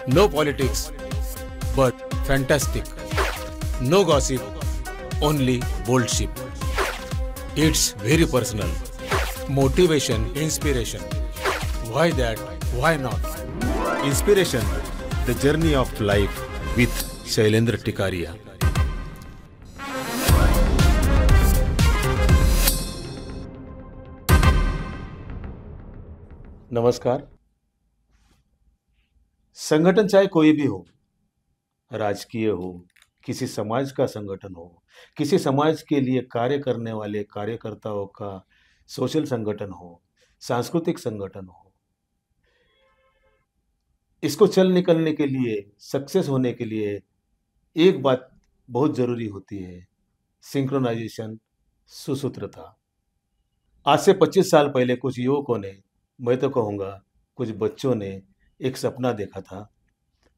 No politics, but fantastic. No gossip, only boldship. It's very personal. Motivation, inspiration. Why that? Why not? Inspiration, the journey of life with Shailendra Tikaria. नमस्कार। संगठन चाहे कोई भी हो, राजकीय हो, किसी समाज का संगठन हो, किसी समाज के लिए कार्य करने वाले कार्यकर्ताओं का सोशल संगठन हो, सांस्कृतिक संगठन हो, इसको चल निकलने के लिए, सक्सेस होने के लिए एक बात बहुत जरूरी होती है, सिंक्रोनाइजेशन, सुसूत्रता। आज से 25 साल पहले कुछ युवकों ने, मैं तो कहूँगा कुछ बच्चों ने एक सपना देखा था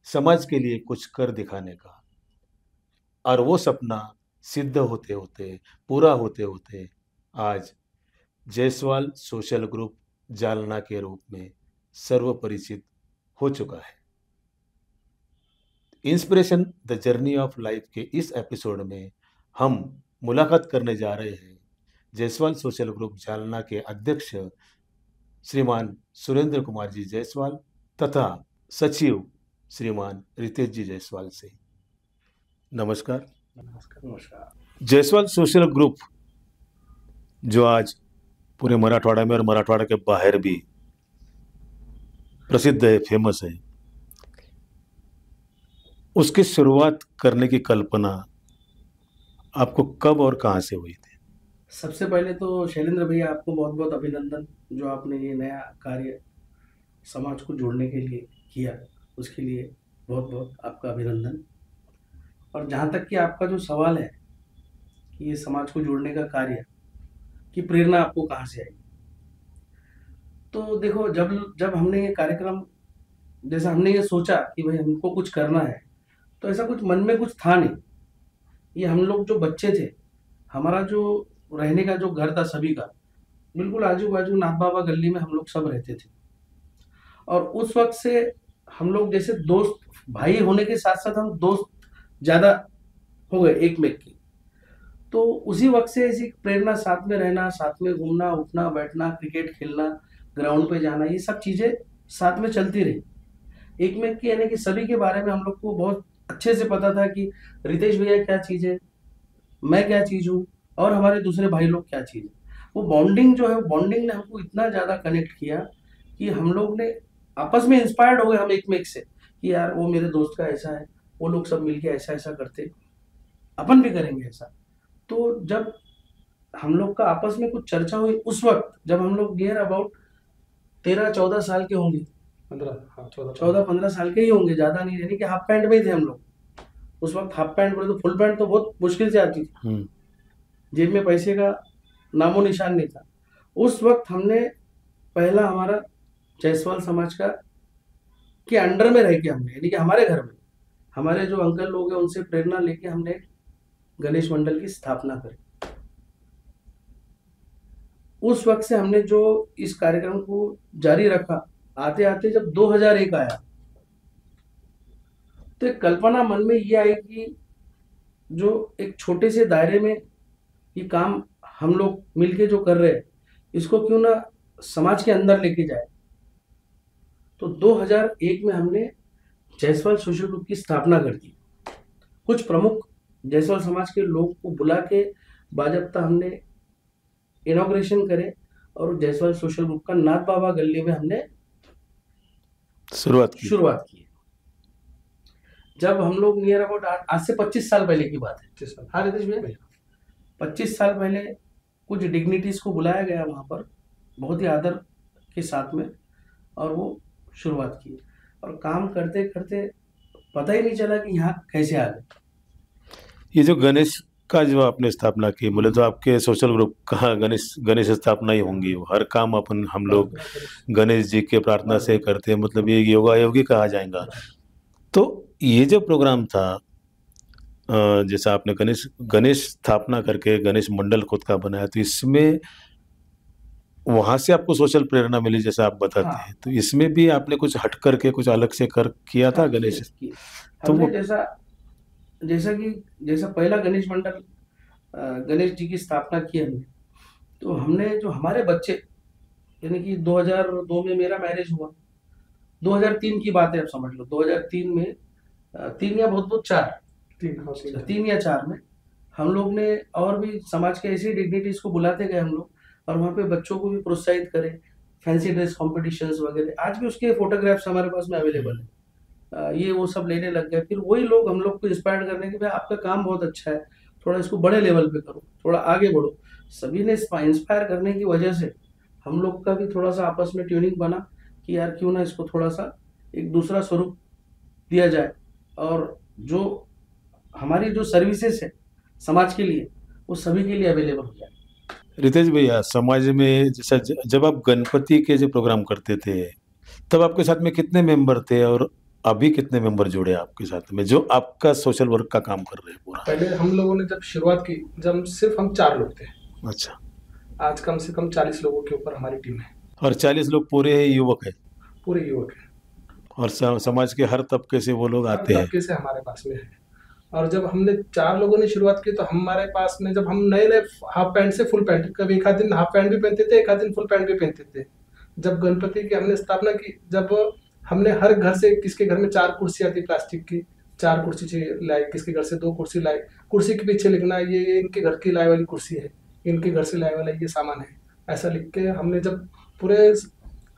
समाज के लिए कुछ कर दिखाने का, और वो सपना सिद्ध होते होते, पूरा होते होते आज जायसवाल सोशल ग्रुप जालना के रूप में सर्वपरिचित हो चुका है। Inspiration the journey of life के इस एपिसोड में हम मुलाकात करने जा रहे हैं जायसवाल सोशल ग्रुप जालना के अध्यक्ष श्रीमान सुरेंद्र कुमार जी जायसवाल तथा सचिव श्रीमान रितेश जी जायसवाल से। नमस्कार। नमस्कार। जायसवाल सोशल ग्रुप जो आज पूरे मराठवाड़ा में और मराठवाड़ा के बाहर भी प्रसिद्ध है, फेमस है, उसकी शुरुआत करने की कल्पना आपको कब और कहां से हुई थी? सबसे पहले तो शैलेंद्र भैया आपको बहुत बहुत अभिनंदन, जो आपने ये नया कार्य समाज को जोड़ने के लिए किया, उसके लिए बहुत बहुत आपका अभिनंदन। और जहाँ तक कि आपका जो सवाल है कि ये समाज को जोड़ने का कार्य की प्रेरणा आपको कहाँ से आई, तो देखो, जब हमने ये कार्यक्रम, जैसा हमने ये सोचा कि भाई हमको कुछ करना है, तो ऐसा कुछ मन में कुछ था नहीं। ये हम लोग जो बच्चे थे, हमारा जो रहने का जो घर था सभी का, बिल्कुल आजू बाजू नाथ बाबा गली में हम लोग सब रहते थे। और उस वक्त से हम लोग जैसे दोस्त भाई होने के साथ साथ हम दोस्त ज्यादा हो गए एक में की। तो उसी वक्त से ऐसी प्रेरणा, साथ में रहना, साथ में घूमना, उठना बैठना, क्रिकेट खेलना, ग्राउंड पे जाना, ये सब चीजें साथ में चलती रही। एक में की यानी कि सभी के बारे में हम लोग को बहुत अच्छे से पता था कि रितेश भैया क्या चीज है, मैं क्या चीज हूँ, और हमारे दूसरे भाई लोग क्या चीज है। वो बॉन्डिंग जो है, बॉन्डिंग ने हमको इतना ज्यादा कनेक्ट किया कि हम लोग ने आपस में इंस्पायर्ड हो गए, हम एक में एक से, कि यार वो मेरे दोस्त का ऐसा है, वो लोग सब मिलके ऐसा ऐसा करते, अपन भी करेंगे ऐसा। तो जब हम लोग का आपस में कुछ चर्चा हुई, उस वक्त जब हम लोग नियर अबाउट 13-14 साल के होंगे, 14-15 साल के ही होंगे, ज्यादा नहीं, यानी कि हाफ पैंट में ही थे हम लोग उस वक्त। हाफ पैंट बोले तो फुल पैंट तो बहुत मुश्किल से आती थी, जेब में पैसे का नामो निशान नहीं था। उस वक्त हमने पहला हमारा जायसवाल समाज का के अंडर में रह के हमने, यानी कि हमारे घर में हमारे जो अंकल लोग हैं उनसे प्रेरणा लेके हमने गणेश मंडल की स्थापना करी। उस वक्त से हमने जो इस कार्यक्रम को जारी रखा, आते आते जब 2001 आया, तो एक कल्पना मन में ये आई कि जो एक छोटे से दायरे में ये काम हम लोग मिलके जो कर रहे हैं, इसको क्यों ना समाज के अंदर लेके जाए। तो 2001 में हमने जायसवाल सोशल ग्रुप की स्थापना कर दी। कुछ प्रमुख जायसवाल समाज के लोग को बुला के बाजप्ता हमने इनॉग्रेशन करे, और जायसवाल सोशल ग्रुप का नाथ बाबा गली में हमने शुरुआत की। जब हम लोग नियर अबाउट आज से 25 साल पहले की बात है। हाँ रितेश भैया, 25 साल पहले कुछ डिग्निटीज को बुलाया गया वहां पर, बहुत ही आदर के साथ में, और वो शुरुआत की। और काम करते करते पता ही नहीं चला कि यहाँ कैसे आ गए। ये जो गणेश का जो आपने स्थापना की, बोले तो आपके सोशल ग्रुप कहाँ गणेश स्थापना ही होंगी। हर काम हम लोग गणेश जी के प्रार्थना से करते हैं, मतलब ये योगा योगी कहा जाएगा। तो ये जो प्रोग्राम था, जैसा आपने गणेश स्थापना करके गणेश मंडल खुद का बनाया, तो इसमें वहां से आपको सोशल प्रेरणा मिली जैसा आप बताते हाँ हैं, तो इसमें भी आपने कुछ हट करके कुछ अलग से कर किया था हाँ किए गणेश? किए। तो हमने वो जैसा जैसा कि जैसा पहला गणेश मंडल गणेश जी की स्थापना की हमने, तो हमने जो हमारे बच्चे, यानी कि 2002 में मेरा मैरिज हुआ, 2003 की बात है, आप समझ लो 2003 में 3 या बहुत बहुत 4, तीन, हाँ, तीन। 3 या 4 में हम लोग ने और भी समाज के ऐसी डिग्निटीज को बुलाते गए हम लोग, और वहाँ पे बच्चों को भी प्रोत्साहित करें, फैंसी ड्रेस कॉम्पिटिशन्स वगैरह, आज भी उसके फोटोग्राफ्स हमारे पास में अवेलेबल है। ये वो सब लेने लग गए, फिर वही लोग हम लोग को इंस्पायर करने कि भाई आपका काम बहुत अच्छा है, थोड़ा इसको बड़े लेवल पे करो, थोड़ा आगे बढ़ो। सभी ने इंस्पायर करने की वजह से हम लोग का भी थोड़ा सा आपस में ट्यूनिंग बना कि यार क्यों ना इसको थोड़ा सा एक दूसरा स्वरूप दिया जाए, और जो हमारी जो सर्विसेज है समाज के लिए, वो सभी के लिए अवेलेबल हो जाए। रितेश भैया, समाज में जैसा जब आप गणपति के जो प्रोग्राम करते थे, तब आपके साथ में कितने मेंबर थे और अभी कितने मेंबर जुड़े आपके साथ में जो आपका सोशल वर्क का काम कर रहे हैं पूरा? पहले हम लोगों ने जब शुरुआत की, जब सिर्फ हम 4 लोग थे, अच्छा। आज कम से कम 40 लोगों के ऊपर हमारी टीम है। और 40 लोग पूरे युवक हैं? पूरे युवक हैं, और समाज के हर तबके से वो लोग हर आते हैं? तबके से हमारे पास में है। और जब हमने 4 लोगों ने शुरुआत की, तो हमारे पास में जब हम नए नए हाफ पैंट से फुल पैंट, कभी एक आध दिन हाफ पैंट भी पहनते थे, एक आध दिन फुल पैंट भी पहनते थे। जब गणपति की हमने स्थापना की, जब हमने हर घर से, किसके घर में 4 कुर्सियाँ थी प्लास्टिक की, 4 कुर्सी लाई, किसके घर से 2 कुर्सी लाई, कुर्सी के पीछे लिखना ये इनके घर की लाए वाली कुर्सी है, इनके घर से लाए वाला ये सामान है, ऐसा लिख के हमने जब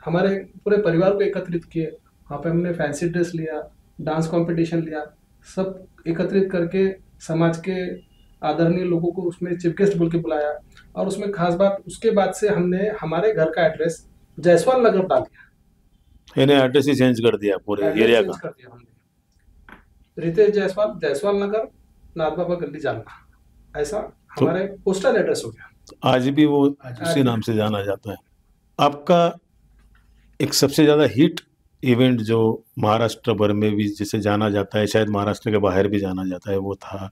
हमारे पूरे परिवार को एकत्रित किए, वहाँ पे हमने फैंसी ड्रेस लिया, डांस कंपटीशन लिया, सब एकत्रित करके समाज के आदरणीय लोगों को उसमें चीफ गेस्ट बोल के बुलाया। और उसमें खास बात, उसके बाद से हमने हमारे घर का एड्रेस जायसवाल नगर डाल दिया। इन्हें एड्रेस ही चेंज कर दिया पूरे एड्रेस एरिया चेंज का? कर दिया हमने, रितेश जायसवाल, जायसवाल नगर, नाथ बाबा गली जालना, ऐसा हमारे पोस्टल एड्रेस हो गया। आज भी वो आज उसी नाम से जाना जाता है। आपका एक सबसे ज़्यादा हिट इवेंट जो महाराष्ट्र भर में भी जिसे जाना जाता है, शायद महाराष्ट्र के बाहर भी जाना जाता है, वो था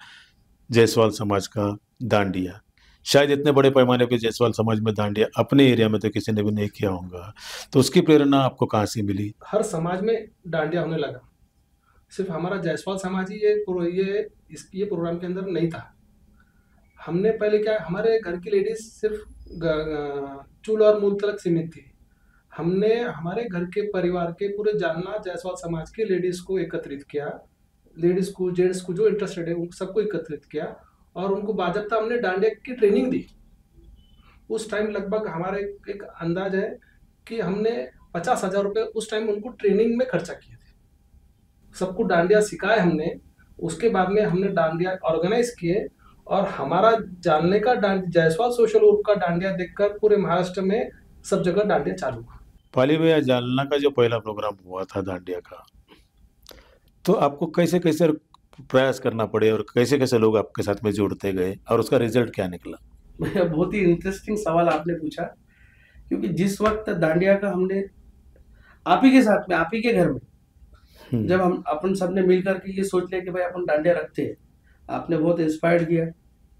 जायसवाल समाज का दांडिया। शायद इतने बड़े पैमाने पे जायसवाल समाज में दांडिया अपने एरिया में तो किसी ने भी नहीं किया होगा, तो उसकी प्रेरणा आपको कहाँ से मिली? हर समाज में डांडिया होने लगा, सिर्फ हमारा जायसवाल समाज ही ये प्रोग्राम के अंदर नहीं था। हमने पहले क्या, हमारे घर की लेडीज सिर्फ चूल और मूल तक सीमित थी। हमने हमारे घर के परिवार के पूरे जालना जायसवाल समाज के लेडीज को एकत्रित किया, लेडीज को, जेंट्स को जो इंटरेस्टेड है उन सबको एकत्रित किया, और उनको बाजबता हमने डांडिया की ट्रेनिंग दी। उस टाइम लगभग हमारे एक अंदाज है कि हमने 50,000 रुपये उस टाइम उनको ट्रेनिंग में खर्चा किए थे। सबको डांडिया सिखाए हमने, उसके बाद में हमने डांडिया ऑर्गेनाइज किए, और हमारा जानने का जायसवाल सोशल ग्रुप का डांडिया देखकर पूरे महाराष्ट्र में सब जगह डांडिया चालू हुआ। पाली भैया, जालना का जो पहला प्रोग्राम हुआ था दांडिया का, तो आपको कैसे कैसे प्रयास करना पड़े और कैसे कैसे लोग आपके साथ में जुड़ते गए और उसका रिजल्ट क्या निकला? बहुत ही इंटरेस्टिंग सवाल आपने पूछा, क्योंकि जिस वक्त दांडिया का हमने आप ही के साथ में, आप ही के घर में, जब हम अपन सबने मिल करके ये सोच लिया कि भाई अपन डांडिया रखते हैं, आपने बहुत इंस्पायर किया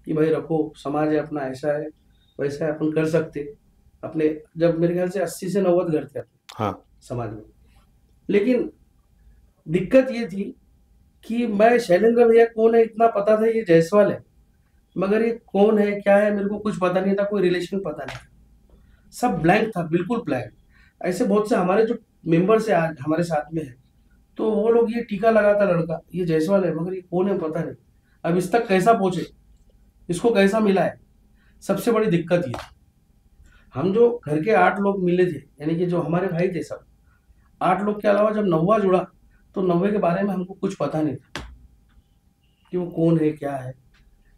कि भाई रखो, समाज है अपना, ऐसा है वैसा है, अपन कर सकते अपने। जब मेरे ख्याल से 80 से 90 घर थे अपने हाँ समाज में, लेकिन दिक्कत ये थी कि मैं, शैलेंद्र भैया कौन है इतना पता था, ये जायसवाल है, मगर ये कौन है क्या है मेरे को कुछ पता नहीं था, कोई रिलेशन पता नहीं, सब ब्लैंक था, बिल्कुल ब्लैंक। ऐसे बहुत से हमारे जो मेंबर्स है आज हमारे साथ में है, तो वो लोग ये टीका लगाता लड़का ये जायसवाल है, मगर ये कौन है पता नहीं, अब इस तक कैसा पहुंचे, इसको कैसा मिला है। सबसे बड़ी दिक्कत ये, हम जो घर के 8 लोग मिले थे, यानी कि जो हमारे भाई थे, सब 8 लोग के अलावा जब 9वां जुड़ा, तो 9वें के बारे में हमको कुछ पता नहीं था कि वो कौन है क्या है,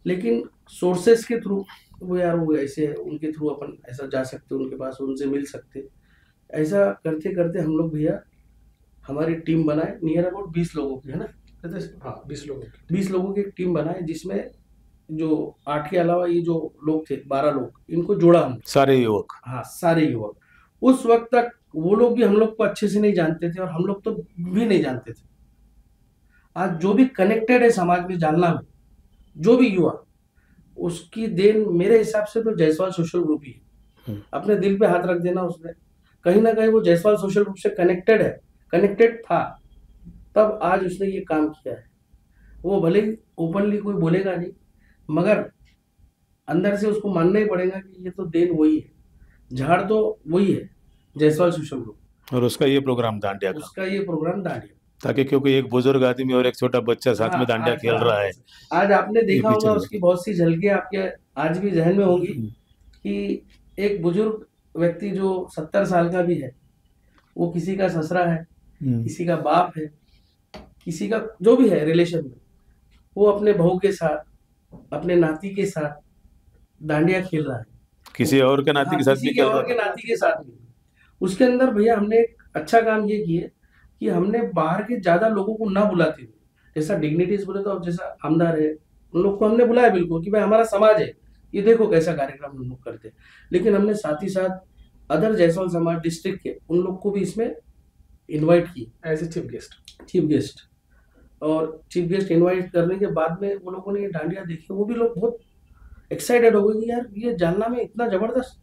लेकिन सोर्सेस के थ्रू वो यार वो ऐसे है, उनके थ्रू अपन ऐसा जा सकते, उनके पास उनसे मिल सकते, ऐसा करते करते हम लोग भैया हमारी टीम बनाए, नियर अबाउट 20 लोगों की, है ना? हाँ, 20 लोग, 20 लोगों की एक टीम बनाए, जिसमें जो 8 के अलावा ये जो लोग थे 12 लोग, इनको जोड़ा हम, सारे युवक। हाँ सारे युवक। उस वक्त तक वो लोग भी हम लोग को अच्छे से नहीं जानते थे, और हम लोग तो भी नहीं जानते थे। आज जो भी कनेक्टेड है समाज में, जालना में जो भी युवा, उसकी देन मेरे हिसाब से तो जायसवाल सोशल ग्रुप ही है। अपने दिल पे हाथ रख देना उसने। कहीं ना कहीं वो जायसवाल सोशल ग्रुप से कनेक्टेड है, कनेक्टेड था, तब आज उसने ये काम किया है। वो भले ही ओपनली कोई बोलेगा नहीं, मगर अंदर से उसको मानना ही पड़ेगा कि ये तो देन वही है, झाड़ तो वही है, जायसवाल सोशल ग्रुप। और उसका ये प्रोग्राम दांडिया का, उसका ये प्रोग्राम दांडिया। ताकि क्योंकि एक बुजुर्ग आदमी और एक छोटा बच्चा साथ में दांडिया खेल रहा है, आज आपने ये देखा भी होगा, चलने उसकी बहुत सी झलकियां आपके आज भी जहन में होंगी कि एक बुजुर्ग व्यक्ति जो 70 साल का भी है, वो किसी का ससुरा है, किसी का बाप है, किसी का जो भी है रिलेशन में, वो अपने बहू के साथ, अपने नाती के साथ दांडिया खेल रहा है, किसी और के नाती के साथ भी किसी खेल और रहा के है। नाती के साथ भी। उसके अंदर भैया हमने एक अच्छा काम ये किया कि हमने बाहर के ज्यादा लोगों को ना बुलाते हुए, जैसा डिग्निटीज बोले तो अब जैसा आमदार है उन लोग को हमने बुलाया बिल्कुल कि भाई हमारा समाज है, ये देखो कैसा कार्यक्रम हम लोग करते हैं, लेकिन हमने साथ ही साथ अदर जायसवाल समाज डिस्ट्रिक्ट के उन लोग को भी इसमें इनवाइट किए as a chief guest. Chief guest. और चीफ गेस्ट इनवाइट करने के बाद में वो लोगों ने ये डांडिया देखी, वो भी लोग बहुत एक्साइटेड हो गए कि यार ये जानना में इतना जबरदस्त,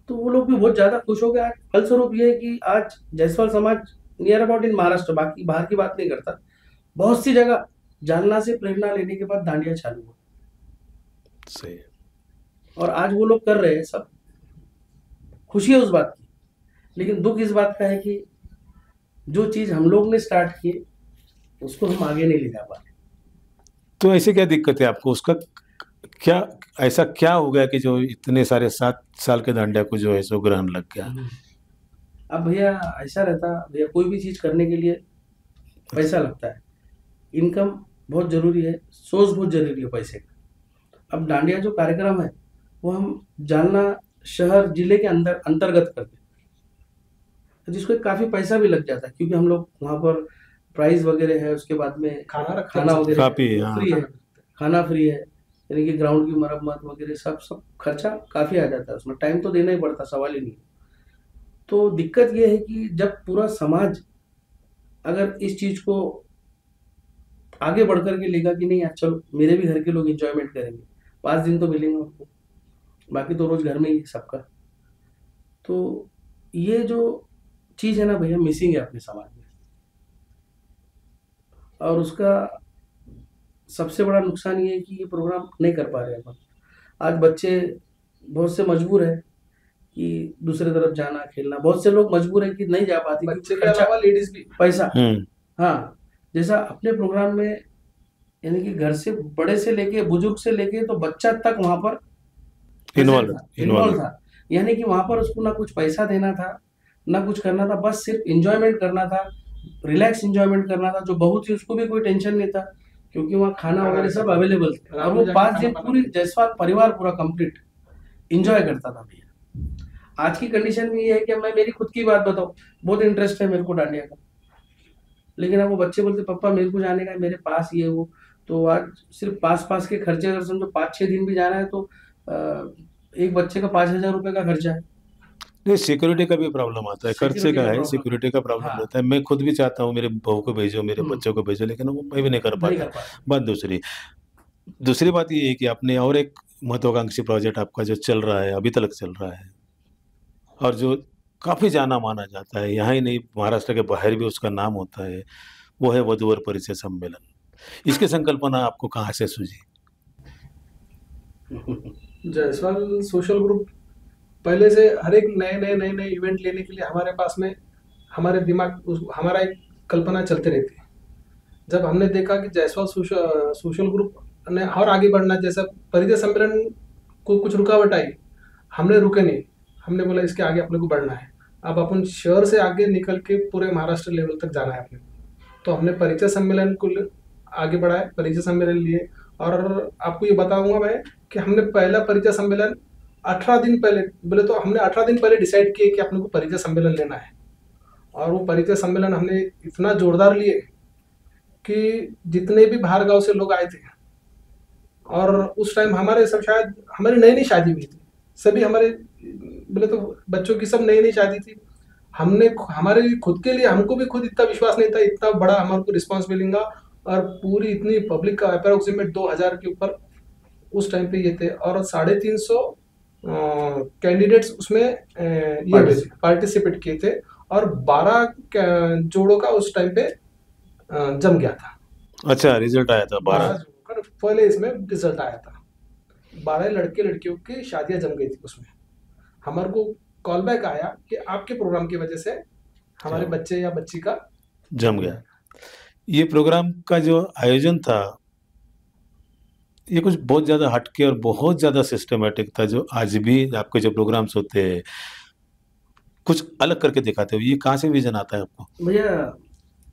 तो वो लोग भी बहुत ज्यादा खुश हो गए। आज फलस्वरूप ये है कि आज जायसवाल समाज नियर अबाउट इन महाराष्ट्र, बाकी बाहर की बात नहीं करता, बहुत सी जगह जालना से प्रेरणा लेने के बाद दांडिया चालू हुआ, सही है। और आज वो लोग कर रहे हैं सब, खुशी है उस बात की। लेकिन दुख इस बात का है कि जो चीज हम लोग ने स्टार्ट की उसको हम आगे नहीं ले जा पा रहे। तो ऐसे क्या दिक्कत है आपको, उसका क्या ऐसा क्या हो गया कि जो इतने सारे 7 साल के दांडिया को जो है सो ग्रहण लग गया? अब भैया ऐसा रहता भैया, कोई भी चीज करने के लिए पैसा लगता है, इनकम बहुत जरूरी है, सोर्स बहुत जरूरी है पैसे का। अब दांडिया जो कार्यक्रम है वो हम जालना शहर जिले के अंदर अंतर्गत करते हैं, जिसको काफी पैसा भी लग जाता है, क्योंकि हम लोग वहाँ पर प्राइज वगैरह है, उसके बाद में खाना वगैरह फ्री है, खाना फ्री है, यानी कि ग्राउंड की मरम्मत वगैरह सब खर्चा काफी आ जाता है, उसमें टाइम तो देना ही पड़ता, सवाल ही नहीं। तो दिक्कत ये है कि जब पूरा समाज अगर इस चीज को आगे बढ़ करके लेगा कि नहीं यार चलो मेरे भी घर के लोग एंजॉयमेंट करेंगे, 5 दिन तो मिलेंगे उनको, बाकी तो रोज घर में ही है सबका, तो ये जो चीज है ना भैया मिसिंग है अपने समाज में। और उसका सबसे बड़ा नुकसान ये है कि ये प्रोग्राम नहीं कर पा रहे हैं अपन। आज बच्चे बहुत से मजबूर है कि दूसरे तरफ जाना खेलना, बहुत से लोग मजबूर है कि नहीं जा पाती, बच्चे के अलावा लेडीज भी पैसा। हाँ, जैसा अपने प्रोग्राम में यानी कि घर से बड़े से लेके बुजुर्ग से लेके तो बच्चा तक वहां पर इन्वॉल्व था, यानी कि वहां पर उसको ना कुछ पैसा देना था ना कुछ करना था, बस सिर्फ इंजॉयमेंट करना था, रिलैक्स इंजॉयमेंट करना था। जो बहू थी उसको भी कोई टेंशन नहीं था, क्योंकि वहाँ खाना वगैरह सब अवेलेबल थे, और वो 5 दिन पूरी जायसवाल परिवार पूरा कंप्लीट इंजॉय करता था भैया। आज की कंडीशन में ये है कि मैं मेरी खुद की बात बताऊं, बहुत इंटरेस्ट है मेरे को डांडिया का, लेकिन अब वो बच्चे बोलते पापा मेरे को जाने का है, मेरे पास ये वो, तो आज सिर्फ पास के खर्चे अगर समझो 5-6 दिन भी जाना है तो एक बच्चे का 5,000 रुपए का खर्चा है। नहीं, सिक्योरिटी का भी प्रॉब्लम आता है, खर्चे का है, सिक्योरिटी का प्रॉब्लम रहता है। मैं खुद भी चाहता हूँ मेरे बहू को भेजो, मेरे बच्चों को भेजो, लेकिन वो मैं भी नहीं कर पाता। बात दूसरी बात ये है कि आपने और एक महत्वाकांक्षी प्रोजेक्ट आपका जो चल रहा है, अभी तक चल रहा है, और जो काफी जाना माना जाता है, यहाँ ही नहीं महाराष्ट्र के बाहर भी उसका नाम होता है, वो है वधूवर परिचय सम्मेलन। इसकी संकल्पना आपको कहाँ से सूझी? जायसवाल सोशल ग्रुप पहले से हर एक नए इवेंट लेने के लिए हमारे पास में हमारे हमारा एक कल्पना चलते रहती है। जब हमने देखा कि जायसवाल सोशल ग्रुप ने और आगे बढ़ना, जैसा परिचय सम्मेलन को कुछ रुकावट आई, हमने रुके नहीं, हमने बोला इसके आगे अपने को बढ़ना है, अब अपन शहर से आगे निकल के पूरे महाराष्ट्र लेवल तक जाना है अपने। तो हमने परिचय सम्मेलन को आगे बढ़ाया, परिचय सम्मेलन लिए, और आपको ये बताऊंगा मैं कि हमने पहला परिचय सम्मेलन 18 दिन पहले, बोले तो हमने 18 दिन पहले डिसाइड किए कि अपने को परिचय सम्मेलन लेना है, और वो परिचय सम्मेलन हमने इतना जोरदार लिए कि जितने भी बाहर गांव से लोग आए थे, और उस टाइम हमारे सब शायद हमारी नई शादी हुई थी, सभी हमारे बोले तो बच्चों की सब नई शादी थी। हमने हमारे खुद के लिए, हमको भी खुद इतना विश्वास नहीं था इतना बड़ा हमारे को रिस्पॉन्स मिलेगा, और पूरी इतनी पब्लिक का अप्रोक्सीमेट 2000 के ऊपर उस टाइम पे ये थे, और 350 कैंडिडेट्स उसमें ये हुए थे, पार्टिसिपेट किए थे, और 12 जोड़ों का उस टाइम पे जम गया था। अच्छा, रिजल्ट आया था 12 12। जोड़ों का पहले इसमें रिजल्ट आया था। 12 लड़के लड़कियों की शादियां जम गई थी उसमें। हमारे को कॉल बैक आया कि आपके प्रोग्राम की वजह से हमारे क्या बच्चे या बच्ची का जम गया। ये प्रोग्राम का जो आयोजन था, ये कुछ बहुत ज़्यादा हटके और बहुत ज़्यादा सिस्टमेटिक था, जो आज भी आपके जो प्रोग्राम्स होते हैं कुछ अलग करके दिखाते हो। ये कहाँ से विजन आता है आपको? भैया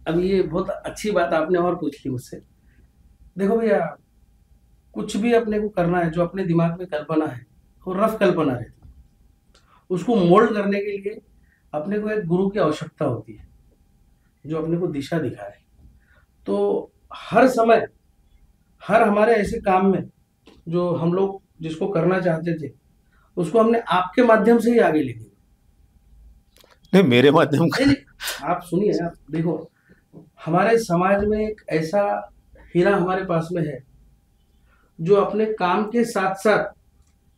अब ये बहुत अच्छी बात आपने और पूछ ली मुझसे। देखो भैया, कुछ भी अपने को करना है, जो अपने दिमाग में कल्पना है वो रफ कल्पना रहती है। उसको मोल्ड करने के लिए अपने को एक गुरु की आवश्यकता होती है, जो अपने को दिशा दिखाए। तो हर समय, हर हमारे ऐसे काम में जो हम लोग जिसको करना चाहते थे, उसको हमने आपके माध्यम से ही आगे लेके गए। नहीं, मेरे माध्यम नहीं का। नहीं, आप सुनिए, आप देखो, हमारे समाज में एक ऐसा हीरा हमारे पास में है, जो अपने काम के साथ साथ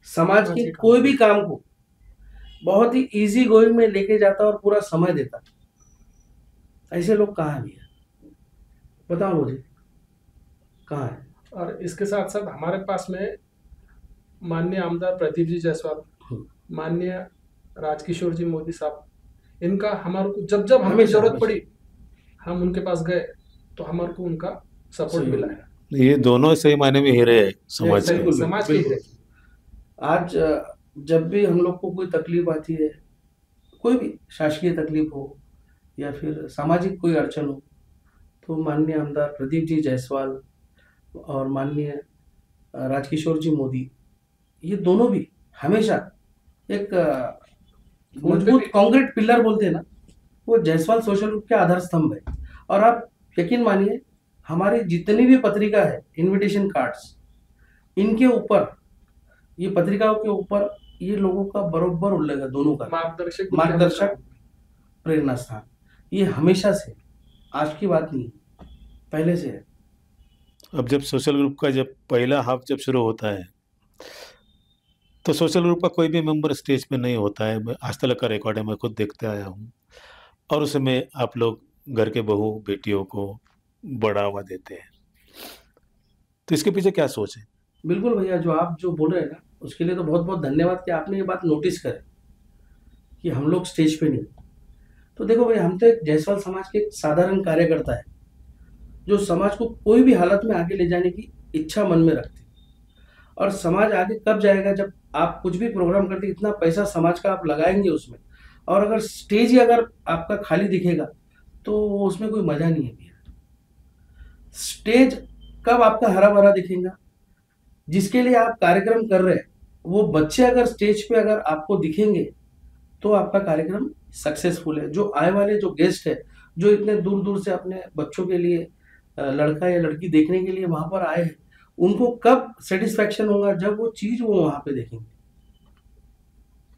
समाज के कोई भी काम को बहुत ही इजी गोइंग में लेके जाता और पूरा समय देता। ऐसे लोग कहाँ हैं भैया, बताओ मुझे, कहाँ है? और इसके साथ साथ हमारे पास में माननीय आमदार प्रदीप जी जायसवाल, माननीय राजकिशोर जी मोदी साहब, इनका हमारे को जब जब हमें हमेशा जरूरत हमेशा। पड़ी हम उनके पास गए तो हमारे को उनका सपोर्ट सही मिला है। है। ये दोनों सही मायने में हीरे हैं समाज के। बिल्कुल समाज के बिल्कुल। हीरे। आज जब भी हम लोग को कोई तकलीफ आती है, कोई भी शासकीय तकलीफ हो या फिर सामाजिक कोई अड़चन हो, तो माननीय आमदार प्रदीप जी जायसवाल और माननीय राजकिशोर जी मोदी, ये दोनों भी हमेशा एक मजबूत कॉन्क्रीट पिलर बोलते हैं ना, वो जायसवाल सोशल ग्रुप के आधार स्तंभ है। और आप यकीन मानिए, हमारी जितनी भी पत्रिका है, इनविटेशन कार्ड्स, इनके ऊपर, ये पत्रिकाओं के ऊपर ये लोगों का बरोबर उल्लेख है, दोनों का मार्गदर्शक प्रेरणा स्थान। ये हमेशा से, आज की बात नहीं, पहले से है। अब जब सोशल ग्रुप का जब पहला हाफ जब शुरू होता है, तो सोशल ग्रुप का कोई भी मेंबर स्टेज पे नहीं होता है। आज तक का रिकॉर्ड है, मैं खुद देखते आया हूँ। और उसमें आप लोग घर के बहू बेटियों को बढ़ावा देते हैं, तो इसके पीछे क्या सोच है? बिल्कुल भैया, जो आप जो बोल रहे हैं ना, उसके लिए तो बहुत बहुत धन्यवाद कि आपने ये बात नोटिस करे कि हम लोग स्टेज पे नहीं। तो देखो भैया, हम तो एक जायसवाल समाज के एक साधारण कार्यकर्ता है, जो समाज को कोई भी हालत में आगे ले जाने की इच्छा मन में रखते। और समाज आगे कब जाएगा, जब आप कुछ भी प्रोग्राम करते, इतना पैसा समाज का आप लगाएंगे उसमें, और अगर स्टेज ही अगर आपका खाली दिखेगा, तो उसमें कोई मजा नहीं है भैया। स्टेज कब आपका हरा भरा दिखेगा, जिसके लिए आप कार्यक्रम कर रहे हैं, वो बच्चे अगर स्टेज पे अगर आपको दिखेंगे, तो आपका कार्यक्रम सक्सेसफुल है। जो आए वाले जो गेस्ट है, जो इतने दूर दूर से अपने बच्चों के लिए लड़का या लड़की देखने के लिए वहां पर आए हैं, उनको कब सेटिस्फेक्शन होगा, जब वो चीज वो वहां पे देखेंगे।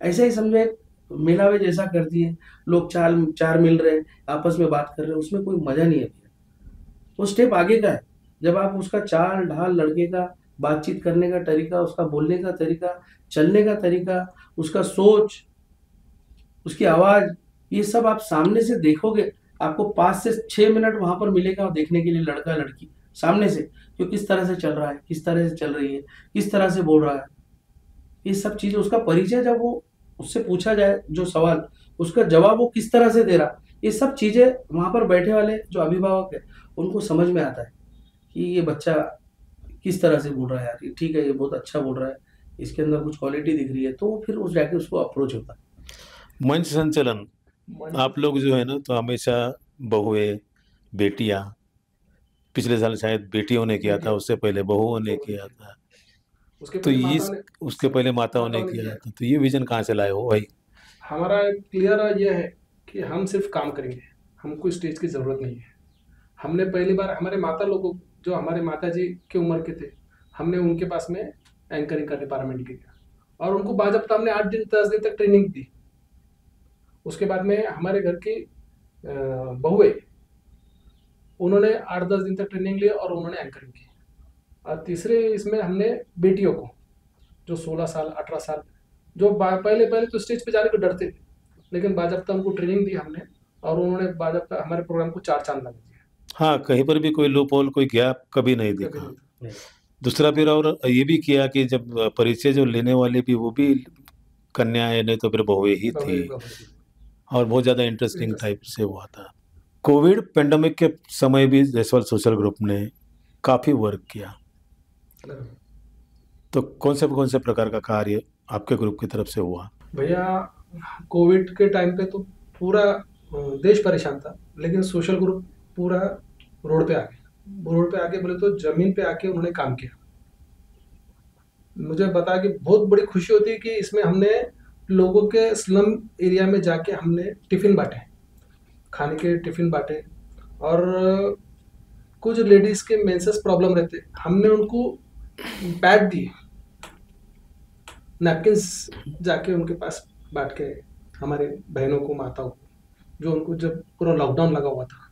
ऐसे ही समझो, एक मिलावे जैसा कर दिए, लोग चार चार मिल रहे हैं, आपस में बात कर रहे हैं, उसमें कोई मजा नहीं है भैया। वो स्टेप आगे का है, जब आप उसका चाल ढाल, लड़के का बातचीत करने का तरीका, उसका बोलने का तरीका, चलने का तरीका, उसका सोच, उसकी आवाज, ये सब आप सामने से देखोगे, आपको 5 से 6 मिनट वहां पर मिलेगा देखने के लिए, लड़का लड़की सामने से, जो किस तरह से चल रहा है, किस तरह से चल रही है, किस तरह से बोल रहा है, ये सब चीजें, उसका परिचय जब वो उससे पूछा जाए जो सवाल, उसका जवाब वो किस तरह से दे रहा, ये सब चीजें वहां पर बैठे वाले जो अभिभावक है, उनको समझ में आता है कि ये बच्चा किस तरह से बोल रहा है, यार ये ठीक है, ये बहुत अच्छा बोल रहा है, इसके अंदर कुछ क्वालिटी दिख रही है, तो फिर उस जाके उसको अप्रोच होता है। मंच संचलन, आप लोग जो है ना, तो हमेशा बहुएं, बेटियां, पिछले साल शायद बेटियों ने किया था, उससे पहले बहुओं ने किया था, तो ये उसके पहले माताओं ने किया था। तो ये विजन कहाँ से लाए हो भाई? हमारा क्लियर ये है कि हम सिर्फ काम करेंगे, हमको स्टेज की जरूरत नहीं है। हमने पहली बार हमारे माता लोगों, जो हमारे माता जी की उम्र के थे, हमने उनके पास में एंकरिंग का डिपार्टमेंट किया और उनको बाज़ाब्ता हमने 8 दिन 10 दिन तक ट्रेनिंग दी। उसके बाद में हमारे घर की बहुएं, उन्होंने 8-10 दिन तक ट्रेनिंग ली और उन्होंने एंकरिंग की। और तीसरे इसमें हमने बेटियों को, जो 16 साल 18 साल जो पहले पहले तो स्टेज पे जाने को डरते थे, लेकिन बाजब उनको ट्रेनिंग दी हमने, और उन्होंने बाजब हमारे प्रोग्राम को 4 चांद लगा दिया। हाँ, कहीं पर भी कोई लूप होल, कोई गैप कभी नहीं कभी दिखा। नहीं। नहीं, दूसरा फिर और ये भी किया कि जब परिचय जो लेने वाले भी वो भी कन्याएं, नहीं तो फिर बहुएं ही थी, बहु और बहुत ज़्यादा इंटरेस्टिंग इंटरेस्ट। टाइप से हुआ था। कोविड पेंडेमिक के समय भी जायसवाल सोशल ग्रुप ने काफ़ी वर्क किया। तो कौन से प्रकार का कार्य आपके ग्रुप की तरफ से हुआ? भैया कोविड के टाइम पे तो पूरा देश परेशान था, लेकिन सोशल ग्रुप पूरा रोड पे आ गए। रोड पे आके बोले तो जमीन पे आके उन्होंने काम किया। मुझे बता के बहुत बड़ी खुशी होती है कि इसमें हमने लोगों के स्लम एरिया में जाके हमने टिफिन बांटे, खाने के टिफिन बांटे, और कुछ लेडीज के मेंसेस प्रॉब्लम रहते, हमने उनको पैड दिए, नैपकिन्स जाके उनके पास बांट के, हमारे बहनों को, माताओं को, जो उनको जब पूरा लॉकडाउन लगा हुआ था,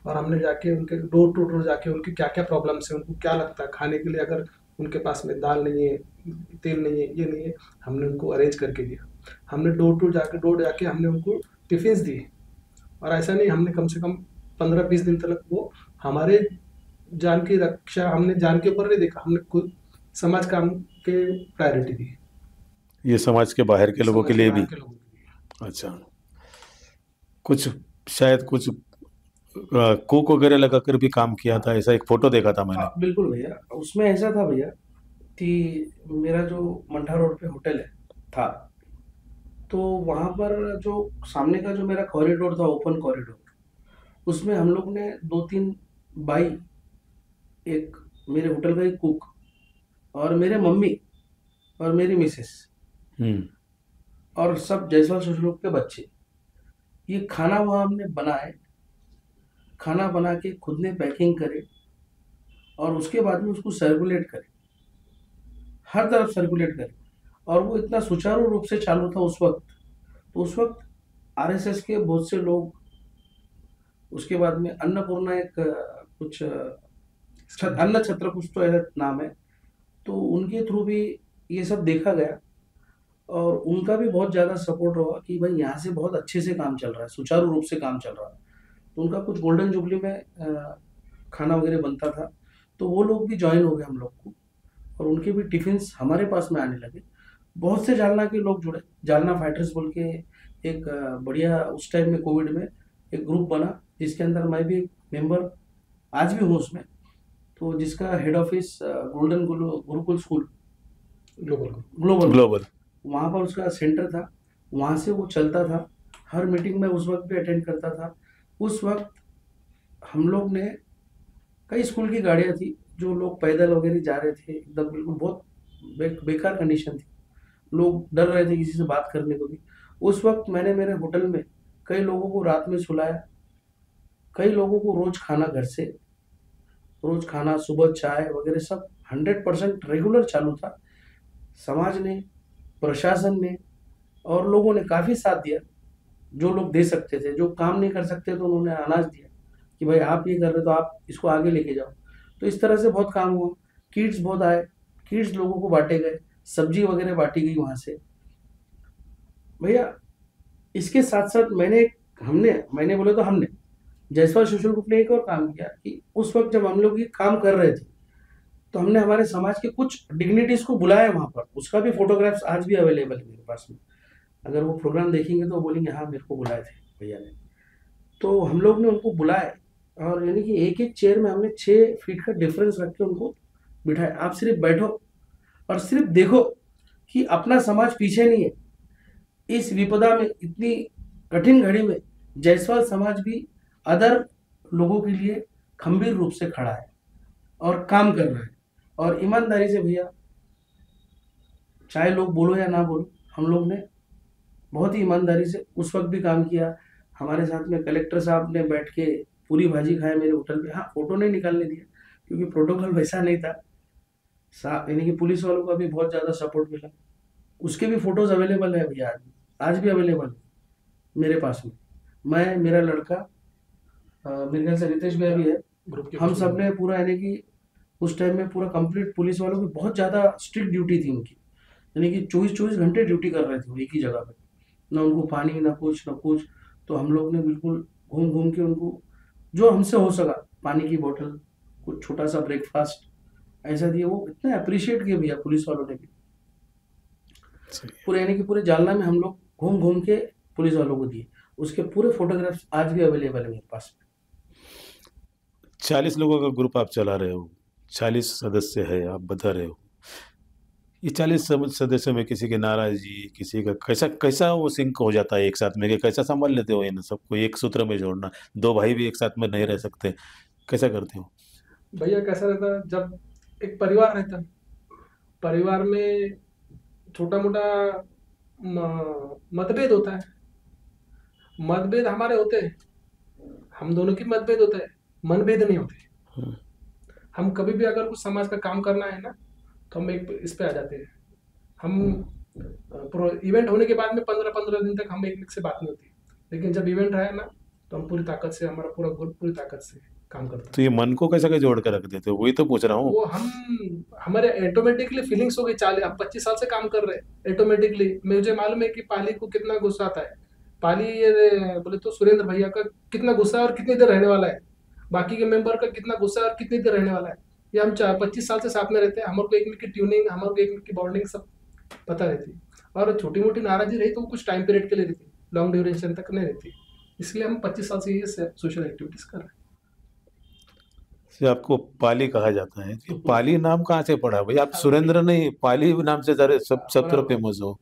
और हमने जाके उनके डोर टू डोर जाके उनकी क्या क्या प्रॉब्लम्स है, उनको क्या लगता है खाने के लिए, अगर उनके पास में दाल नहीं है, तेल नहीं है, ये नहीं है, हमने उनको अरेंज करके दिया। हमने डोर जाके हमने उनको टिफिन्स दिए, और ऐसा नहीं, हमने कम से कम 15-20 दिन तक वो हमारे जान की रक्षा, हमने जान के ऊपर नहीं देखा, हमने खुद समाज काम के प्रायोरिटी दी, ये समाज के बाहर के लोगों के समाज के लिए भी? बाहर के लोगों के लिए। अच्छा, कुछ शायद कुछ कुक वगैरह लगाकर भी काम किया था, ऐसा एक फोटो देखा था मैंने। हाँ बिल्कुल भैया, उसमें ऐसा था भैया कि मेरा जो मंठा रोड पे होटल है था, तो वहाँ पर जो सामने का जो मेरा कॉरिडोर था, ओपन कॉरिडोर, उसमें हम लोग ने 2-3 बाई, एक मेरे होटल का एक कुक, और मेरे मम्मी, और मेरी मिसेस, हम्म। और सब जायसवाल सोशल ग्रुप के बच्चे, ये खाना वहाँ हमने बनाए, खाना बना के खुद ने पैकिंग करे, और उसके बाद में उसको सर्कुलेट करे, हर तरफ सर्कुलेट करे, और वो इतना सुचारू रूप से चालू था उस वक्त। तो उस वक्त आरएसएस के बहुत से लोग, उसके बाद में अन्नपूर्णा एक कुछ अन्न छत्र कुछ तो ऐसा नाम है, तो उनके थ्रू भी ये सब देखा गया, और उनका भी बहुत ज़्यादा सपोर्ट रहा कि भाई यहाँ से बहुत अच्छे से काम चल रहा है, सुचारू रूप से काम चल रहा है। तो उनका कुछ गोल्डन जुबली में खाना वगैरह बनता था, तो वो लोग भी ज्वाइन हो गए हम लोग को, और उनके भी टिफिन्स हमारे पास में आने लगे। बहुत से जालना के लोग जुड़े, जालना फाइटर्स बोल के एक बढ़िया उस टाइम में कोविड में एक ग्रुप बना, जिसके अंदर मैं भी मेंबर आज भी हूँ उसमें, तो जिसका head office golden Gurukul school global global. वहाँ पर उसका सेंटर था, वहाँ से वो चलता था। हर मीटिंग में उस वक्त भी अटेंड करता था। उस वक्त हम लोग ने, कई स्कूल की गाड़ियाँ थी, जो लोग पैदल वगैरह जा रहे थे, एकदम बिल्कुल बहुत बेकार कंडीशन थी, लोग डर रहे थे किसी से बात करने को भी। उस वक्त मैंने मेरे होटल में कई लोगों को रात में सुलाया, कई लोगों को रोज खाना घर से, रोज खाना, सुबह चाय वगैरह सब 100% रेगुलर चालू था। समाज ने, प्रशासन ने और लोगों ने काफ़ी साथ दिया। जो लोग दे सकते थे, जो काम नहीं कर सकते तो उन्होंने अनाज दिया कि भाई आप ये कर रहे हो तो आप इसको आगे लेके जाओ। तो इस तरह से बहुत काम हुआ। किट्स बहुत आए, किट्स लोगों को बांटे गए, सब्जी वगैरह बांटी गई वहाँ से। भैया इसके साथ साथ मैंने बोले तो हमने जायसवाल सोशल ग्रुप ने एक और काम किया कि उस वक्त जब हम लोग ये काम कर रहे थे, तो हमने हमारे समाज के कुछ डिग्निटीज को बुलाया वहाँ पर। उसका भी फोटोग्राफ्स आज भी अवेलेबल है मेरे पास में। अगर वो प्रोग्राम देखेंगे तो वो बोलेंगे हाँ मेरे को बुलाए थे भैया ने। तो हम लोग ने उनको बुलाए, और यानी कि एक एक चेयर में हमने 6 फीट का डिफरेंस रख के उनको बिठाया। आप सिर्फ बैठो और सिर्फ देखो कि अपना समाज पीछे नहीं है। इस विपदा में, इतनी कठिन घड़ी में जायसवाल समाज भी अदर लोगों के लिए खंभीर रूप से खड़ा है और काम कर रहा है। और ईमानदारी से भैया, चाहे लोग बोलो या ना बोलो, हम लोग ने बहुत ही ईमानदारी से उस वक्त भी काम किया। हमारे साथ में कलेक्टर साहब ने बैठ के पूरी भाजी खाया मेरे होटल में। हाँ, फोटो नहीं निकालने दिया क्योंकि प्रोटोकॉल वैसा नहीं था। यानी कि पुलिस वालों का भी बहुत ज़्यादा सपोर्ट मिला। उसके भी फोटोज अवेलेबल है भैया, आज भी अवेलेबल है मेरे पास में। मैं, मेरा लड़का, मेरे ख्याल से रितेश भैया भी है, हम सब ने पूरा, यानी कि उस टाइम में पूरा कंप्लीट, पुलिस वालों की बहुत ज़्यादा स्ट्रिक्ट ड्यूटी थी उनकी यानी कि 24-24 घंटे ड्यूटी कर रहे थे वो एक ही जगह पे, ना उनको पानी ना कुछ ना कुछ। तो हम लोग ने बिल्कुल घूम घूम के उनको जो हमसे हो सका, पानी की बोतल, कुछ छोटा सा ब्रेकफास्ट ऐसा दिए। वो इतना अप्रिशिएट किए भैया पुलिस वालों ने भी। सही। पूरे यानी कि पूरे जालना में हम लोग घूम घूम के पुलिस वालों को दिए। उसके पूरे फोटोग्राफ्स आज भी अवेलेबल है मेरे पास। 40 लोगों का ग्रुप आप चला रहे हो, 40 सदस्य है आप बता रहे हो। ये 40 सदस्यों में किसी की नाराजगी, किसी का कैसा कैसा वो सिंक हो जाता है एक साथ में, कि कैसा संभाल लेते हो इन सबको एक सूत्र में जोड़ना? दो भाई भी एक साथ में नहीं रह सकते, कैसा करते हो? भैया कैसा रहता है, जब एक परिवार रहता है, परिवार में छोटा मोटा मतभेद होता है, मतभेद हमारे होते हैं, हम दोनों की मतभेद होते हैं, मनभेद नहीं होते। हम्म, हम कभी भी अगर कुछ समाज का काम करना है ना, तो हम एक इस पे आ जाते हैं। हम इवेंट होने के बाद में 15-15 दिन तक हम एक से बात नहीं होती, लेकिन जब इवेंट आया ना, तो हम पूरी ताकत से, हमारा पूरा ग्रुप पूरी ताकत से काम करता तो ये मन को कैसा के जोड़ कर रख देते हो, वही तो पूछ रहा है। हूँ। वो हम हमारे ऑटोमेटिकली फीलिंग्स हो गई। 40 हम 25 साल से काम कर रहे हैं, ऑटोमेटिकली मुझे मालूम है कि पाली को कितना गुस्सा आता है। पाली ये बोले तो सुरेंद्र भैया का कितना गुस्सा है और कितनी देर रहने वाला है, बाकी के मेंबर का कितना गुस्सा है और कितनी देर रहने वाला है। ये हम 25 साल से साथ में रहते हैं, हमारे को एक मिनट की ट्यूनिंग, हमारे को एक मिनट की बॉन्डिंग सब पता रहती है। और छोटी मोटी नाराजगी रही तो वो कुछ टाइम पीरियड के लिए रहती, लॉन्ग ड्यूरेशन तक नहीं रहती। इसलिए हम 25 साल से ये सोशल एक्टिविटीज कर रहे हैं। से आपको पाली कहा जाता है, ये पाली नाम कहाँ से पड़ा भाई? आप सुरेंद्र नहीं, पाली नाम से सारे सब तरफ फेमस हो।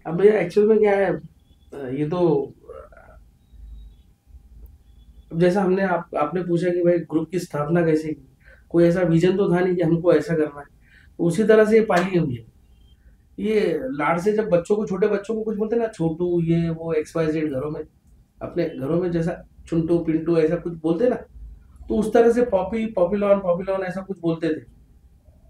अब भैया एक्चुअल में क्या है, ये तो अब जैसा हमने आपने पूछा कि भाई ग्रुप की स्थापना कैसे की, कोई ऐसा विजन तो था नहीं कि हमको ऐसा करना है। उसी तरह से ये पाली हुई है। ये लाड से जब बच्चों को, छोटे बच्चों को कुछ बोलते हैं ना, छोटू ये वो XYZ, घरों में अपने घरों में जैसा चुंटू पिंटू ऐसा कुछ बोलते हैं ना, तो उस तरह से पॉपी पॉपीलॉन पॉपीलॉन ऐसा कुछ बोलते थे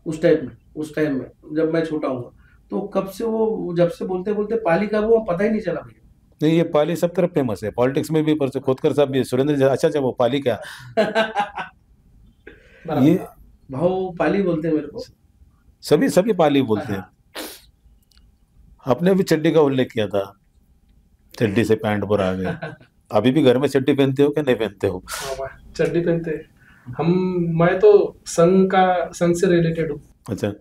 उस टाइम में। उस टाइम में जब मैं छोटा हुआ, तो कब से वो जब से बोलते बोलते पाली का वो पता ही नहीं चला भैया। नहीं, ये पाली सब तरफ फेमस है, पॉलिटिक्स में भी। पर खोदकर साहब भी सुरेंद्र जी, अच्छा अच्छा, वो पाली क्या ये भाव पाली बोलते हैं मेरे को। सभी सभी पाली बोलते हैं। आपने भी चड्डी का उल्लेख किया था, चड्डी से पैंट पर आ गए। अभी भी घर में चड्डी पहनते हो कि नहीं पहनते हो? हाँ, चड्डी पहनते हैं हम। मैं तो संघ से रिलेटेड हूँ। अच्छा,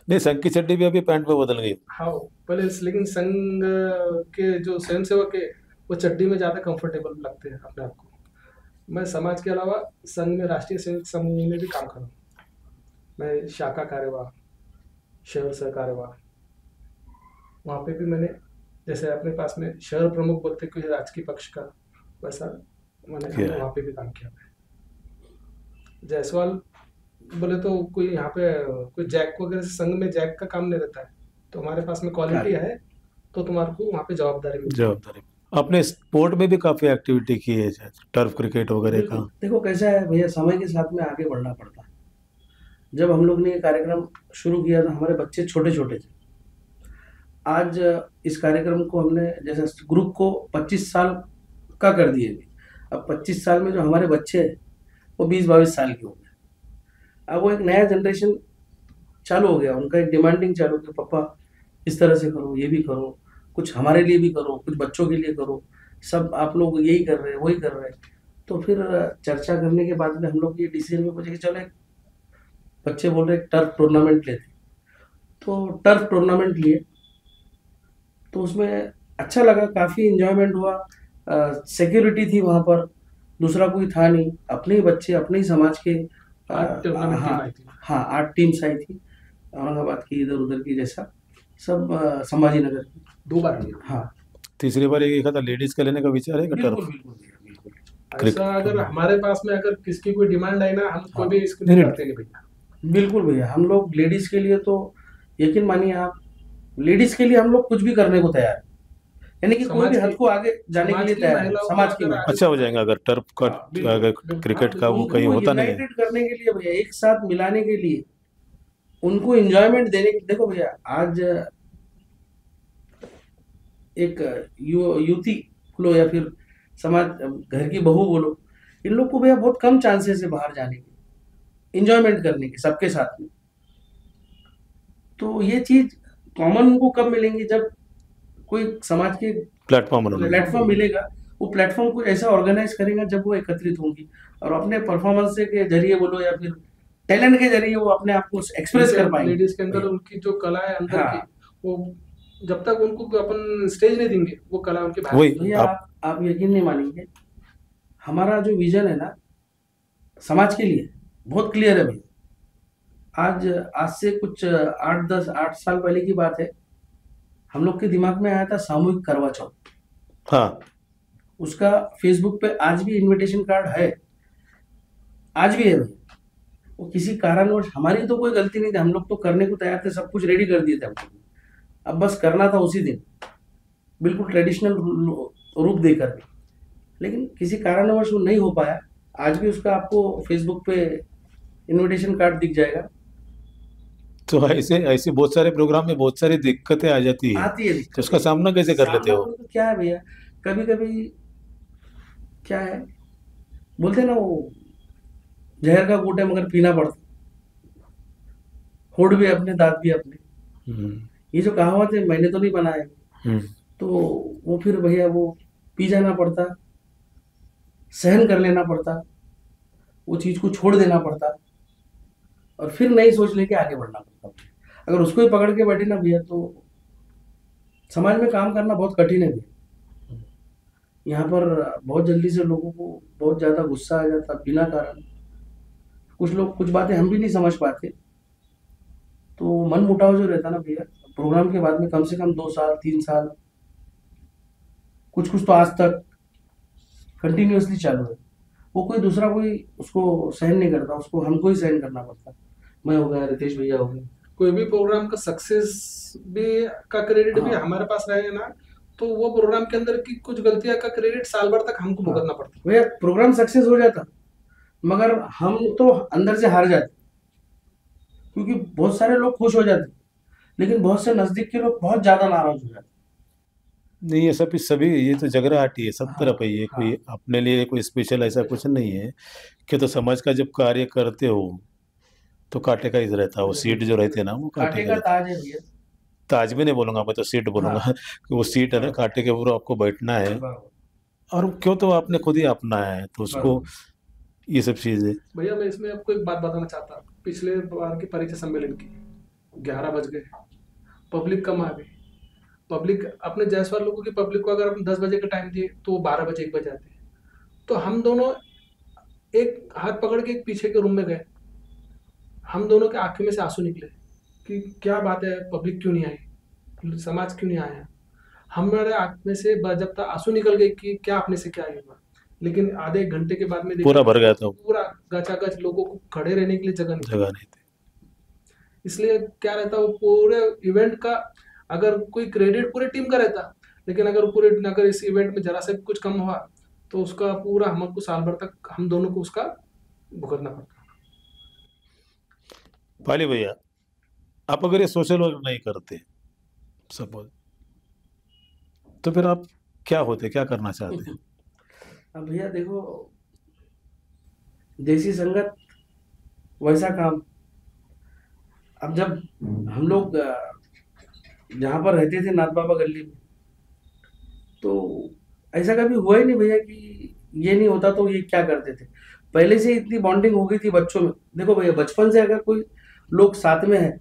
नहीं संघ की चड्डी भी अभी पैंट पे बदल गई। हाँ पहले, लेकिन संघ के जो स्वयं सेवक है वो चड्डी में ज्यादा कंफर्टेबल लगते हैं अपने आप को। मैं समाज के अलावा संघ में, राष्ट्रीय सेवक संघ में भी काम कर रहा हूँ। मैं शाखा कार्यवाह, शहर सह कार्यवाह, वहाँ पे भी मैंने, जैसे अपने पास में शहर प्रमुख बोलते कोई राजकीय पक्ष का, वैसा मैंने वहाँ पे भी काम किया है। जायसवाल बोले तो कोई यहाँ पे कोई जैक वगैरह से, संघ में जैक का काम नहीं रहता है, तो हमारे पास में क्वालिटी है, तो तुम्हारे को वहाँ पे जवाबदारी मिलती है। आपने स्पोर्ट में भी काफी एक्टिविटी की है, टर्फ क्रिकेट वगैरह का। देखो कैसा है भैया, समय के साथ में आगे बढ़ना पड़ता है। जब हम लोग ने ये कार्यक्रम शुरू किया था, हमारे बच्चे छोटे छोटे थे। आज इस कार्यक्रम को हमने, जैसे ग्रुप को 25 साल का कर दिए। अब 25 साल में जो हमारे बच्चे हैं वो 20-22 साल के हो गए। अब वो एक नया जनरेशन चालू हो गया, उनका एक डिमांडिंग चालू हो गया, पापा इस तरह से करो, ये भी करो, कुछ हमारे लिए भी करो, कुछ बच्चों के लिए करो, सब आप लोग यही कर रहे हैं वही कर रहे हैं। तो फिर चर्चा करने के बाद में हम लोग ये डिसीजन में पहुंचे कि चलो, एक बच्चे बोल रहे टर्फ टूर्नामेंट लेते, तो टर्फ टूर्नामेंट लिए। तो उसमें अच्छा लगा, काफ़ी इंजॉयमेंट हुआ। सिक्योरिटी थी वहाँ पर, दूसरा कोई था नहीं, अपने ही बच्चे, अपने ही समाज के। हाँ 8 टीम्स आई थी, औरंगाबाद की, इधर उधर की, जैसा सब संभाजी नगर की। 2 बार किया। हाँ, तीसरी बार एक था लेडीज का लेने का विचार है बिल्कुल टर्फ? बिल्कुल। ऐसा अगर हमारे पास में अगर किसकी कोई डिमांड आई ना, हम कोई भी इसको नहीं करते भैया। बिल्कुल भैया, हम लोग लेडीज के लिए तो यकीन मानिए आप, लेडीज के लिए हम लोग कुछ भी करने को तैयार, यानी कि कोई भी हद को आगे जाने के लिए तैयार है। समाज की अच्छा हो जाएगा अगर टर्फ का, अगर क्रिकेट का वो कहीं होता नहीं है। यूनाइटेड करने के लिए भैया, एक साथ मिलाने के लिए, उनको एंजॉयमेंट देने के। देखो भैया, आज एक युवती बोलो या फिर समाज, घर की बहू बोलो, इन लोग को भैया बहुत कम चांसेस है बाहर जाने के, एंजॉयमेंट करने के सबके साथ में। तो ये चीज कॉमन उनको कब मिलेंगे, जब कोई समाज के प्लेटफॉर्म मिलेगा। वो प्लेटफॉर्म कुछ ऐसा ऑर्गेनाइज करेगा जब वो एकत्रित होंगी और अपने परफॉर्मेंस के जरिए बोलो या फिर टैलेंट के जरिए वो अपने आप को एक्सप्रेस कर पाएंगे। लेडीज के अंदर उनकी जो कला है अंदर की, वो जब तक उनको अपन स्टेज नहीं देंगे वो कला उनके बाहर। भैया आप यकीन नहीं मानेंगे, हमारा जो विजन है ना समाज के लिए बहुत क्लियर है भैया। आज से कुछ 8 साल पहले की बात है, हम लोग के दिमाग में आया था सामूहिक करवा चौथ। हाँ, उसका फेसबुक पे आज भी इनविटेशन कार्ड है, आज भी है भैया। वो किसी कारणवश, हमारी तो कोई गलती नहीं थी, हम लोग तो करने को तैयार थे, सब कुछ रेडी कर दिए थे हम लोग। अब बस करना था उसी दिन, बिल्कुल ट्रेडिशनल रूप देकर भी, लेकिन किसी कारणवश वो नहीं हो पाया। आज भी उसका आपको फेसबुक पे इनविटेशन कार्ड दिख जाएगा। तो ऐसे बहुत सारे प्रोग्राम में बहुत सारी दिक्कतें आ जाती है, तो उसका सामना कैसे कर लेते हो? तो क्या है भैया, कभी कभी क्या है बोलते हैं ना, वो जहर का घूंट है मगर पीना पड़ता, होठ भी अपने दांत भी अपने। ये जो कहावत है मैंने तो नहीं बनाया, तो वो फिर भैया वो पी जाना पड़ता, सहन कर लेना पड़ता, वो चीज को छोड़ देना पड़ता और फिर नई सोच लेके आगे बढ़ना पड़ता। अगर उसको ही पकड़ के बैठे ना भैया तो समाज में काम करना बहुत कठिन है भैया। यहाँ पर बहुत जल्दी से लोगों को बहुत ज्यादा गुस्सा आ जाता बिना कारण। कुछ लोग कुछ बातें हम भी नहीं समझ पाते, तो मन मुटाव जो रहता ना भैया प्रोग्राम के बाद में कम से कम 2 साल 3 साल, कुछ तो आज तक कंटिन्यूअसली चालू है। वो कोई दूसरा कोई उसको सहन नहीं करता, उसको हमको ही सहन करना पड़ता। मैं हो गया, रितेश भैया हो गए। कोई भी प्रोग्राम का सक्सेस भी का क्रेडिट भी हमारे पास रहे ना, तो वो प्रोग्राम के अंदर की कुछ गलतियां का क्रेडिट साल भर तक हमको भुगतना पड़ता। भैया प्रोग्राम सक्सेस हो जाता मगर हम तो अंदर से हार जाते, क्योंकि बहुत सारे लोग खुश हो जाते लेकिन बहुत से नजदीक के लोग बहुत ज्यादा नाराज हो जाते। नहीं, ये सभी ये तो जगराहटी है, सब तरफ है ये। कोई अपने लिए कोई स्पेशल ऐसा कुछ नहीं है कि तो समाज का जब कार्य करते हो तो कांटे का ही रहता है। वो सीट जो रहते हैं ना, वो कांटे का ताज है भैया। ताज भी नहीं बोलूंगा मैं, तो सीट बोलूंगा कि वो सीट है ना, कांटे के ऊपर आपको बैठना है। और क्यों, तो आपने खुद ही अपना है, तो उसको ये सब चीजें। भैया मैं इसमें आपको एक बात बताना चाहता हूँ। पिछले बार के परिचय सम्मेलन की 11 बज गए, पब्लिक कम आ गई। पब्लिक अपने जायसवाल लोगों की पब्लिक को अगर अपन 10 बजे का टाइम दिए तो वो 12 बजे 1 बजे आते। तो हम दोनों एक हाथ पकड़ के एक पीछे के रूम में गए, हम दोनों के आंखों में से आंसू निकले कि क्या बात है, पब्लिक क्यों नहीं आई, समाज क्यों नहीं आया। हमारे आंख में से जब तक आंसू निकल गए कि क्या अपने से क्या हुआ, लेकिन आधे एक घंटे के बाद में पूरा भर गया था, पूरा गचागच, लोगों को खड़े रहने के लिए जगह नहीं थी। इसलिए क्या रहता, वो पूरे इवेंट का अगर कोई क्रेडिट पूरी टीम का रहता, लेकिन अगर इस इवेंट में जरा से कुछ कम हुआ तो उसका पूरा हमको साल भर तक हम दोनों को उसका भुगतना पड़ता। पाली भैया, आप अगर ये सोशल वर्क नहीं करते सपोज, तो फिर आप क्या होते, क्या करना चाहते? अब भैया देखो, देसी संगत वैसा काम। अब जब हम लोग जहाँ पर रहते थे नाथ बाबा गली में, तो ऐसा कभी हुआ ही नहीं भैया कि ये नहीं होता तो ये क्या करते थे। पहले से इतनी बॉन्डिंग हो गई थी बच्चों में। देखो भैया बचपन से अगर कोई लोग साथ में है,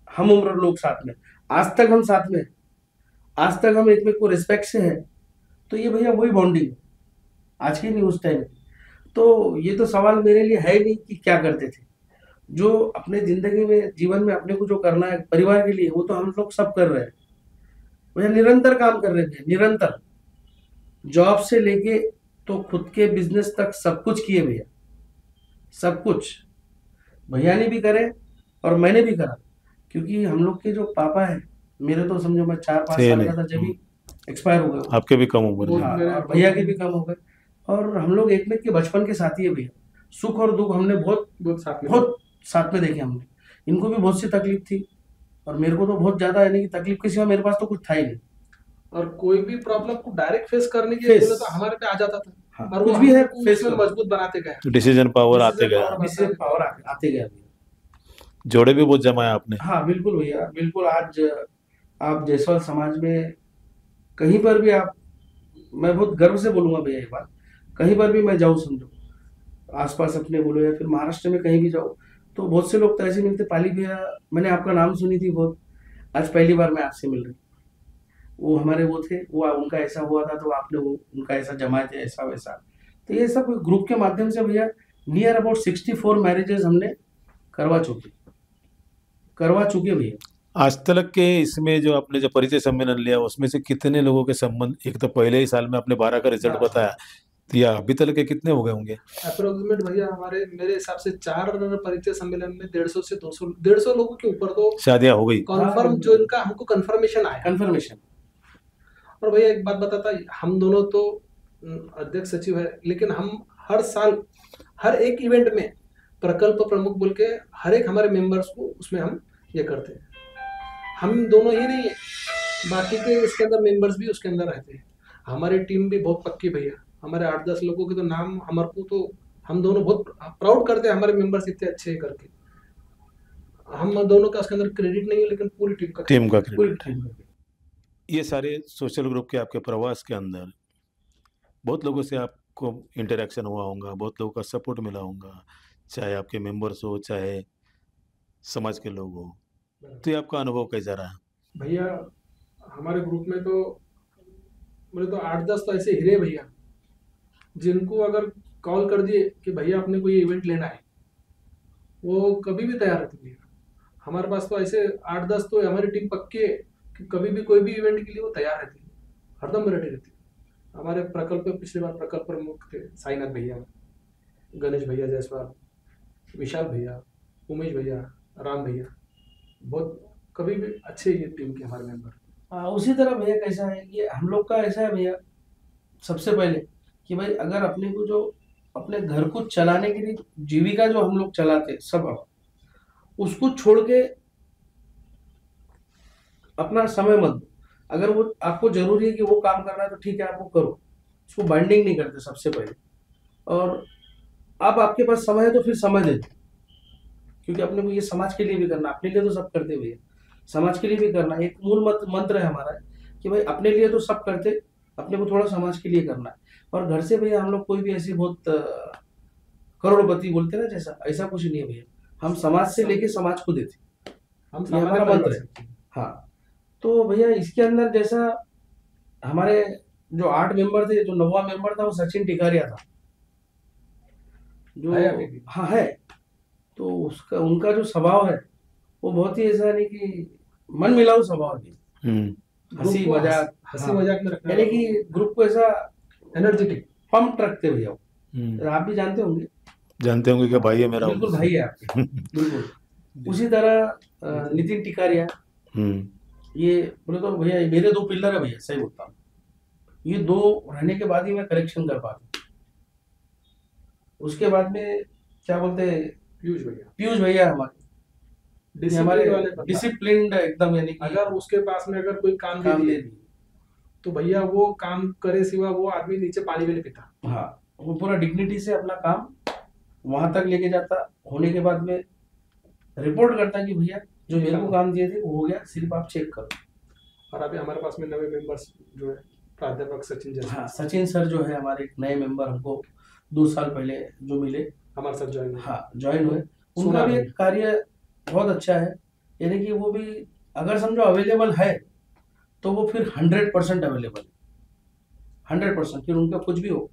हम उम्र लोग साथ में, आज तक हम साथ में, आज तक हम एक को रिस्पेक्ट से हैं, तो ये भैया वही बॉन्डिंग आज की नहीं उस टाइम। तो ये तो सवाल मेरे लिए है ही नहीं कि क्या करते थे। जो अपने जिंदगी में जीवन में अपने को जो करना है परिवार के लिए, वो तो हम लोग सब कर रहे हैं भैया। निरंतर काम कर रहे थे, निरंतर, जॉब से लेके तो खुद के बिजनेस तक सब कुछ किए भैया, सब कुछ भैया ने भी करे और मैंने भी करा। क्योंकि हम लोग के जो पापा है, मेरे तो समझो मैं 4-5 साल का था जब ही एक्सपायर हो गए। आपके भी कम उम्र, और भैया के भी कम हो गए। और हम लोग एक के बचपन के साथी है भैया। सुख और दुख हमने बहुत साथ में देखे हमने। इनको भी बहुत सी तकलीफ थी और मेरे को तो बहुत ज्यादा है नहीं कि तकलीफ के सिवा मेरे पास तो कुछ था ही नहीं। और कोई भी प्रॉब्लम को डायरेक्ट फेस करने के लिए तो हमारे पे आ जाता था। हाँ, और कुछ भी है फेस में मजबूत बनाते गए, डिसीजन पावर आते गया, आते गया। जोड़े भी बहुत जमाया आपने। हाँ बिल्कुल भैया, बिल्कुल। आज आप जायसवाल समाज में कहीं पर भी आप, मैं बहुत गर्व से बोलूंगा भैया ये बात, कहीं पर भी मैं जाऊँ समझो, आसपास अपने बोलो या फिर महाराष्ट्र में कहीं भी जाओ, तो बहुत से लोग तो ऐसे मिलते, पाली भैया मैंने आपका नाम सुनी थी बहुत, आज पहली बार मैं आपसे मिल रही, वो हमारे वो थे, वो उनका ऐसा हुआ था तो आपने वो उनका ऐसा जमाए थे ऐसा वैसा। तो ये सब ग्रुप के माध्यम से भैया नियर अबाउट 64 मैरिजेस हमने करवा चुके करवा चुके भैया। आज तक के इसमें जो आपने जो परिचय सम्मेलन लिया उसमें से कितने लोगों के संबंध, एक तो पहले ही साल में आपने 12 का रिजल्ट हाँ। बताया, तो या अभी तक के कितने हो गए होंगे? अप्रोक्सीमेट भैया हमारे मेरे हिसाब से 4 परिचय सम्मेलन में 150 से 200 150 लोगों के ऊपर तो शादियां हो गई। कन्फर्म, जो इनका हमको कंफर्मेशन आया। कंफर्मेशन। और भैया एक बात बताता, हम दोनों तो अध्यक्ष सचिव है, लेकिन हम हर साल हर एक इवेंट में प्रकल्प प्रमुख बोल के हर एक हमारे मेंबर्स को उसमें हम ये करते हैं। हम दोनों ही नहीं है, बाकी के इसके अंदर मेंबर्स भी उसके अंदर रहते हैं। हमारी टीम भी बहुत पक्की भैया, हमारे 8-10 लोगों के तो नाम हमारे को तो हम दोनों बहुत प्राउड करते हैं, हमारे मेंबर्स इतने अच्छे करके। हम दोनों का उसके अंदर क्रेडिट नहीं है, लेकिन पूरी टीम का क्रेडिट है। ये सारे सोशल ग्रुप के आपके प्रवास के अंदर बहुत लोगों से आपको इंटरेक्शन हुआ होगा, बहुत लोगों का सपोर्ट मिला होगा, चाहे आपके मेंबर्स हो चाहे समाज के लोग हो, तो ये आपका अनुभव कैसा रहा? भैया हमारे ग्रुप में तो बोले तो 8-10 तो ऐसे हीरे भैया, जिनको अगर कॉल कर दिए कि भैया अपने को ये इवेंट लेना है, वो कभी भी तैयार रहते भैया। हमारे पास तो ऐसे 8-10 तो हमारी टीम पक्की है कि कभी भी कोई भी इवेंट के लिए वो तैयार रहती है, हरदम रेडी रहती है। हमारे प्रकल्प पिछली बार प्रकल्प प्रमुख थे साईनाथ भैया, गणेश भैया जायसवाल, विशाल भैया, उमेश भैया, राम भैया, बहुत कभी भी अच्छे ये टीम के हमारे मेंबर। उसी तरह भैया कैसा है कि हम लोग का ऐसा है भैया, सबसे पहले कि भाई अगर अपने को जो अपने घर को चलाने के लिए जीविका जो हम लोग चलाते सब, उसको छोड़ के अपना समय मत दो। अगर वो आपको जरूरी है कि वो काम करना है तो ठीक है, आप वो करो, उसको बाइंडिंग नहीं करते सबसे पहले। और अब आपके पास समय है तो फिर समय दे दो, क्योंकि अपने को ये समाज के लिए भी करना, अपने लिए तो सब करते भैया, समाज के लिए भी करना। एक मूल मंत्र है हमारा कि भाई अपने लिए तो सब करते, अपने को थोड़ा समाज के लिए करना है। और घर से भैया हम लोग कोई भी ऐसी बहुत करोड़पति बोलते ना जैसा, ऐसा कुछ नहीं है भैया, हम समाज से लेके समाज को देते, ये हमारा मंत्र है। हाँ, तो भैया इसके अंदर जैसा हमारे जो 8 मेंबर थे, जो 9वां मेंबर था वो सचिन टिकारिया था, जो हाँ है, तो उसका उनका जो स्वभाव है वो बहुत ही ऐसा नहीं कि मन मिलाऊ स्वभाव है, हंसी मजाक में रखना, यानी कि ग्रुप को ऐसा एनर्जेटिक पंप रखते भैया वो। आप भी जानते होंगे कि भाई है मेरा, बिल्कुल भाई है आपके बिल्कुल। उसी तरह नितिन टिकारिया, ये बोले तो भैया मेरे 2 पिलर है भैया, सही बोलता हूँ, ये 2 रहने के बाद ही मैं कलेक्शन कर पाता। उसके बाद में क्या बोलते हैं, पीयूष भैया हमारे डिसिप्लिन्ड एकदम, यानी कि अगर उसके पास में अगर कोई काम दे दी तो भैया वो काम करे सिवा वो आदमी नीचे पानी भी नहीं पीता। हाँ, वो पूरा डिग्निटी से अपना काम वहां तक लेके जाता, होने के बाद में रिपोर्ट करता कि भैया जो मेरे को काम दिए थे वो हो गया, सिर्फ आप चेक करो। और अभी हमारे पास में नए मेंबर्स जो है प्राध्यापक सचिन जैसे, हाँ सचिन सर जो है हमारे एक नए मेंबर, हमको 2 साल पहले जो मिले, हमारे साथ ज्वाइन हुए। उनका भी कार्य बहुत अच्छा है, यानी कि वो भी अगर समझो अवेलेबल है तो वो फिर 100% अवेलेबल है, 100%, फिर उनका कुछ भी हो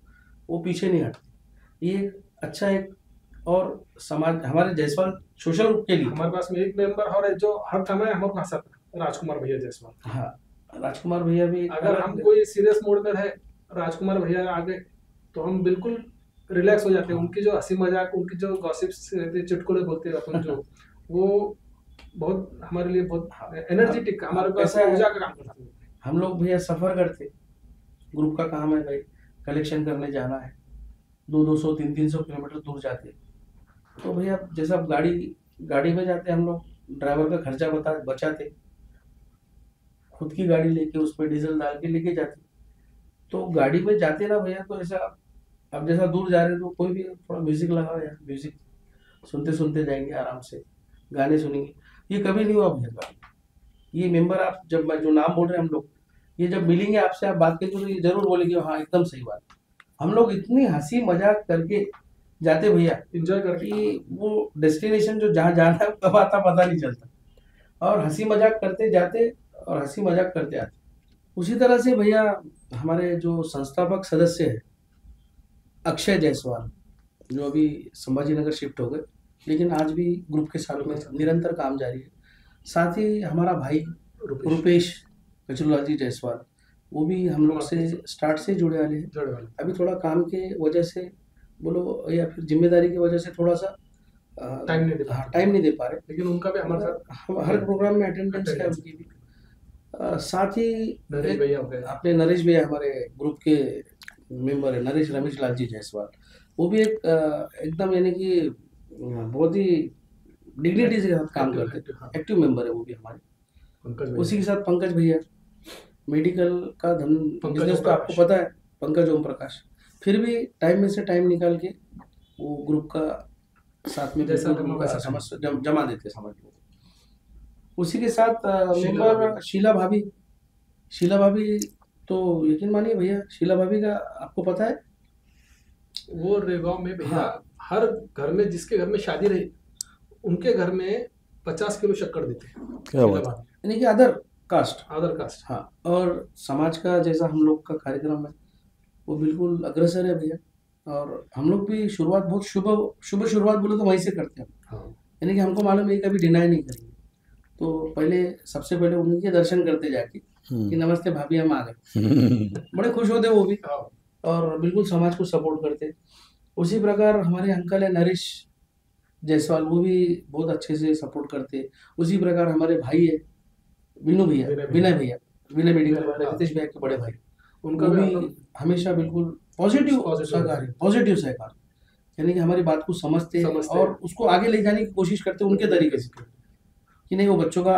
वो पीछे नहीं हटते। ये अच्छा एक और समाज हमारे जायसवाल सोशल ग्रुप के लिए हमारे पास में एक मेंबर और है जो हर समय हमारे साथ, राजकुमार भैया जायसवाल। हाँ, राजकुमार भैया भी, अगर हम कोई सीरियस मोड में रहे, राजकुमार भैया आ गए तो हम बिल्कुल रिलैक्स हो जाते हैं। उनकी जो हंसी मजाक, उनकी जो गॉसिप्स रहते, चुटकुले बोलते हैं अपन जो, वो बहुत हमारे लिए बहुत एनर्जेटिक, हमारे पास ऊर्जा का काम करते हैं। हम लोग भैया सफर करते, ग्रुप का काम है भाई, कलेक्शन करने जाना है, 200-200 300-300 किलोमीटर दूर जाते, तो भैया जैसा गाड़ी में जाते हम लोग, ड्राइवर का खर्चा बचाते, खुद की गाड़ी लेके उसमें डीजल डाल के लेके जाते। तो गाड़ी में जाते ना भैया, तो ऐसा अब जैसा दूर जा रहे तो कोई भी थोड़ा म्यूजिक लगाओ यार, म्यूजिक सुनते सुनते जाएंगे आराम से, गाने सुनेंगे। ये कभी नहीं हुआ भैया, ये मेंबर आप जब मैं जो नाम बोल रहे हैं हम लोग, ये जब मिलेंगे आपसे, आप बात करेंगे तो ये जरूर बोलेंगे हाँ एकदम सही बात। हम लोग इतनी हंसी मजाक करके जाते भैया एंजॉय करके कि वो डेस्टिनेशन जो जहाँ जाना है कब आता पता नहीं चलता, और हंसी मजाक करते जाते और हंसी मजाक करते आते। उसी तरह से भैया हमारे जो संस्थापक सदस्य है अक्षय जायसवाल, जो अभी संभाजी नगर शिफ्ट हो गए, लेकिन आज भी ग्रुप के साथ में निरंतर काम जारी है। साथ ही हमारा भाई रुपेश कचरूलाल जी जायसवाल, वो भी हम लोग से स्टार्ट से जुड़े वाले हैं। अभी थोड़ा काम के वजह से बोलो या फिर जिम्मेदारी की वजह से थोड़ा सा टाइम नहीं दे हाँ टाइम नहीं दे पा रहे, लेकिन उनका भी हमारे साथ हर प्रोग्राम में अटेंडेंस है उनकी भी। साथ ही नरेश भैया हो गए, अपने नरेश भैया हमारे ग्रुप के मेंबर है, नरेश रमेश लाल जी जायसवाल, वो भी एक एकदम यानी कि बहुत ही डिग्निटी से साथ काम करते हैं, एक्टिव मेंबर है वो भी हमारे। उसी के साथ पंकज भैया, मेडिकल का बिजनेस तो आपको पता है, पंकज ओम प्रकाश, फिर भी टाइम में से टाइम निकाल के वो ग्रुप का साथ में जैसा समझ जमा देते समझ लो। उसी के साथ मेंबर शीला भाभी तो यकीन मानिए भैया, शीला भाभी का आपको पता है वो रेगांव में भैया हाँ। हर घर में जिसके घर में शादी रही उनके घर में 50 किलो शक्कर देते हैं। क्या बात यानी कि अदर कास्ट हाँ, और समाज का जैसा हम लोग का कार्यक्रम है वो बिल्कुल अग्रसर है भैया। और हम लोग भी शुरुआत बहुत शुभ शुरुआत बोले तो वहीं से करते हैं, हाँ। यानी कि हमको मालूम है कभी डिनाई नहीं करेंगे, तो पहले सबसे पहले उनके दर्शन करते जाके कि नमस्ते भाभी हम आ गए, बड़े खुश होते वो भी और बिल्कुल समाज को सपोर्ट करते। उसी प्रकार हमारे अंकल है नरेश जायसवाल, वो भी बहुत अच्छे से सपोर्ट करते। उसी प्रकार हमारे भाई है विनय मेडिकल वाले रितेश भैया के बड़े भाई, उनका भी हमेशा बिल्कुल पॉजिटिव सहकार, यानी कि हमारी बात को समझते और उसको आगे ले जाने की कोशिश करते उनके तरीके से, कि नहीं वो बच्चों का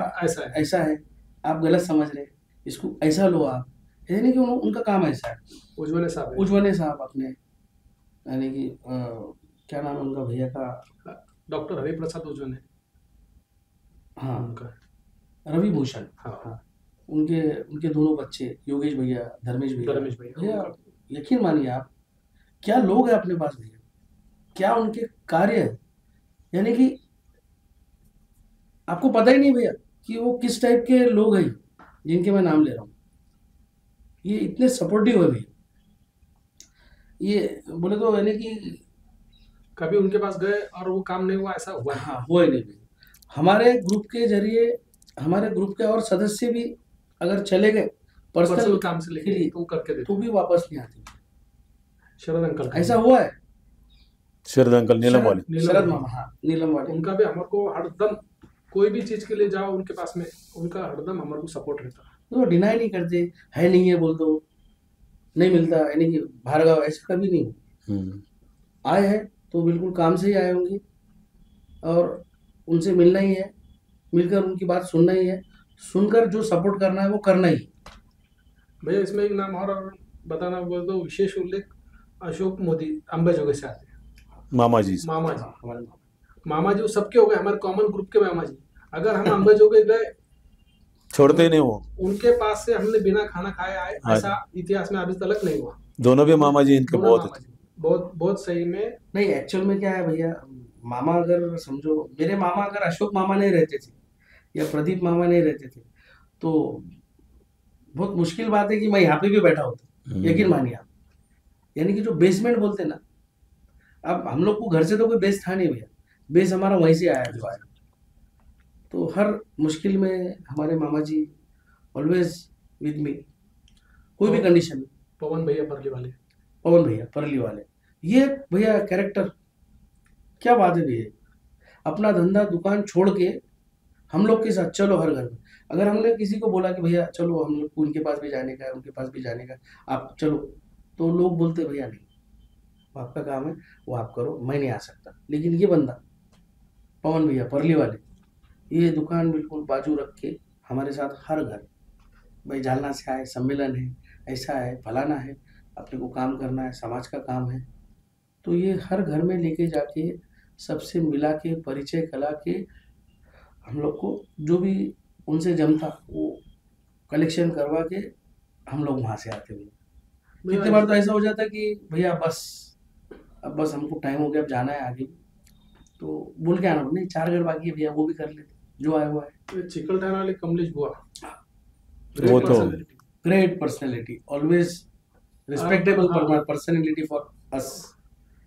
ऐसा है, आप गलत समझ रहे, इसको ऐसा लो आप, यानी कि उनका काम ऐसा है। उज्ज्वले साहब अपने यानी कि क्या नाम है उनका भैया का, डॉक्टर हरिप्रसाद उज्ज्वले, हाँ उनका रवि भूषण, हाँ उनके दोनों बच्चे योगेश भैया, धर्मेश भैया, यकीन मानिए आप क्या लोग हैं अपने पास भैया, क्या उनके कार्य है, यानी कि आपको पता ही नहीं भैया कि वो किस टाइप के लोग हैं जिनके मैं नाम ले रहा हूँ। ये इतने सपोर्टिव है भैया, ये बोले तो यानी कि कभी उनके पास गए और वो काम नहीं हुआ ऐसा हुआ? हाँ हुआ ही नहीं भैया। हमारे ग्रुप के जरिए हमारे ग्रुप के और सदस्य भी अगर चले गए पर्सनल काम से लेके तो करके देते, तो भी वापस नहीं आते। शरद अंकल ऐसा हुआ है, शरद अंकल नीलम वाले, शरद मामा, हाँ नीलम वाले, उनका भी हमारे को हरदम कोई भी चीज के लिए जाओ उनके पास में, उनका हरदम हमारे को सपोर्ट रहता है। तो डिनाई नहीं करते, है नहीं है बोल दो, नहीं मिलता, यानी कि भार्गव ऐसा कभी नहीं आए हैं तो बिल्कुल काम से ही आए होंगे और उनसे मिलना ही है, मिलकर उनकी बात सुनना ही है, सुनकर जो सपोर्ट करना है वो करना ही। भैया इसमें एक नाम और बताना बोल दो, विशेष उल्लेख अशोक मोदी अंबाजोगाई से आते हैं, मामा जी हमारे मामा जी सबके हो गए, हमारे कॉमन ग्रुप के मामा जी। अगर हम अंबाजोगाई गए छोड़ते ही नहीं वो, उनके पास से हमने बिना खाना खाए आए, ऐसा इतिहास में अभी तक नहीं हुआ। दोनों भी मामा जी इनके बहुत सही में नहीं, एक्चुअल में क्या है भैया, मामा अगर समझो मेरे मामा अगर अशोक मामा नहीं रहते थे या प्रदीप मामा नहीं रहते थे तो बहुत मुश्किल बात है कि मैं यहाँ पे भी बैठा होता, यकीन मानिए आप। यानी कि जो बेसमेंट बोलते ना, अब हम लोग को घर से तो कोई बेस था नहीं भैया, बेस हमारा वहीं से आया जो आया। तो हर मुश्किल में हमारे मामा जी ऑलवेज विद मी, कोई भी कंडीशन में। पवन भैया परली वाले, ये भैया कैरेक्टर क्या बात है भैया, अपना धंधा दुकान छोड़ के हम लोग के साथ चलो हर घर में। अगर हमने किसी को बोला कि भैया चलो हम लोग को उनके पास भी जाने का है, उनके पास भी जाने का, आप चलो, तो लोग बोलते भैया नहीं, वो आपका काम है, वो आप करो, मैं नहीं आ सकता। लेकिन ये बंदा पवन भैया परली वाले, ये दुकान बिल्कुल बाजू रख के हमारे साथ हर घर, भाई जालना से आए, सम्मेलन है, ऐसा है, फलाना है, अपने को काम करना है, समाज का काम है, तो ये हर घर में लेके जाके सबसे मिला के परिचय करा के हम लोग को जो भी उनसे जमता वो कलेक्शन करवा के हम लोग वहाँ से आते भैया। कितने बार तो ऐसा हो जाता कि भैया बस अब बस हमको टाइम हो गया, अब जाना है आगे, तो बोल के आना, नहीं 4 घर बाकी है भैया, वो भी कर लेते, जो आया वो है। चिकलठाना वाले कमलेश बुआ, वो तो great personality, always respectable personality for us.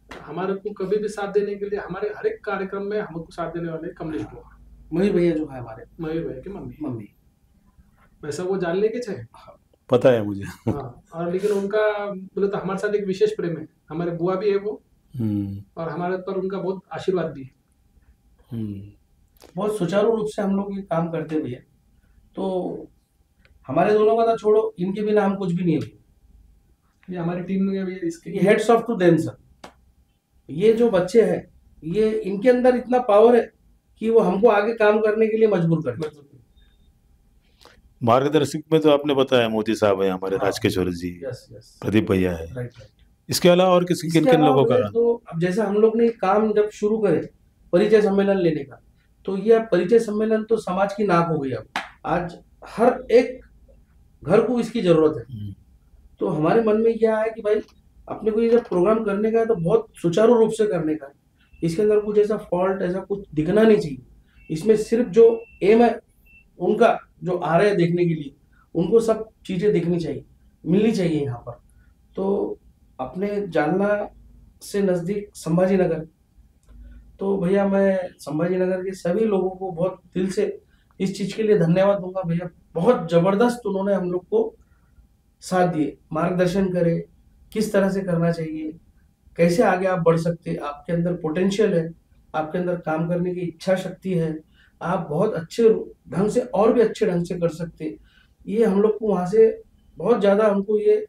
हमारे को कभी भी साथ देने के लिए, हमारे हर एक कार्यक्रम में हमको साथ देने वाले कमलेश बुआ, मयूर भैया जो है हमारे, मयूर भैया की मम्मी। वैसा वो जान लेके थे, पता है मुझे। हाँ, और लेकिन उनका बोले तो हमारे साथ एक विशेष प्रेम है, हमारे बुआ भी है वो, और हमारे पर उनका बहुत आशीर्वाद भी है। बहुत सुचारू रूप से हम लोग ये काम करते हैं भैया। तो हमारे दोनों का तो छोड़ो, इनके बिना हम कुछ भी नहीं है। ये हमारी टीम में भी इसके hats off to them sir. ये जो बच्चे हैं, ये इनके अंदर इतना पावर है कि वो हमको आगे काम करने के लिए मजबूर करते हैं। मार्गदर्शक में तो आपने बताया मोदी साहब है, हमारे राजकिशोर जी, प्रदीप भैया है, इसके अलावा और किन किन लोगों का? तो अब जैसे हम लोग ने काम जब शुरू करे परिचय सम्मेलन लेने का, तो ये परिचय सम्मेलन तो समाज की नाक हो गई। अब आज हर एक घर को इसकी जरूरत है। तो हमारे मन में क्या है कि भाई अपने को ये जब प्रोग्राम करने का है तो बहुत सुचारू रूप से करने का है। इसके अंदर कुछ ऐसा फॉल्ट, ऐसा कुछ दिखना नहीं चाहिए। इसमें सिर्फ जो एम है उनका, जो आ रहे हैं देखने के लिए, उनको सब चीजें दिखनी चाहिए, मिलनी चाहिए यहाँ पर। तो अपने जालना से नजदीक संभाजी नगर, तो भैया मैं संभाजी नगर के सभी लोगों को बहुत दिल से इस चीज के लिए धन्यवाद दूंगा भैया। बहुत जबरदस्त उन्होंने हम लोग को साथ दिए, मार्गदर्शन करे किस तरह से करना चाहिए, कैसे आगे आप बढ़ सकते, आपके अंदर पोटेंशियल है, आपके अंदर काम करने की इच्छा शक्ति है, आप बहुत अच्छे ढंग से और भी अच्छे ढंग से कर सकते। ये हम लोग को वहां से बहुत ज्यादा हमको ये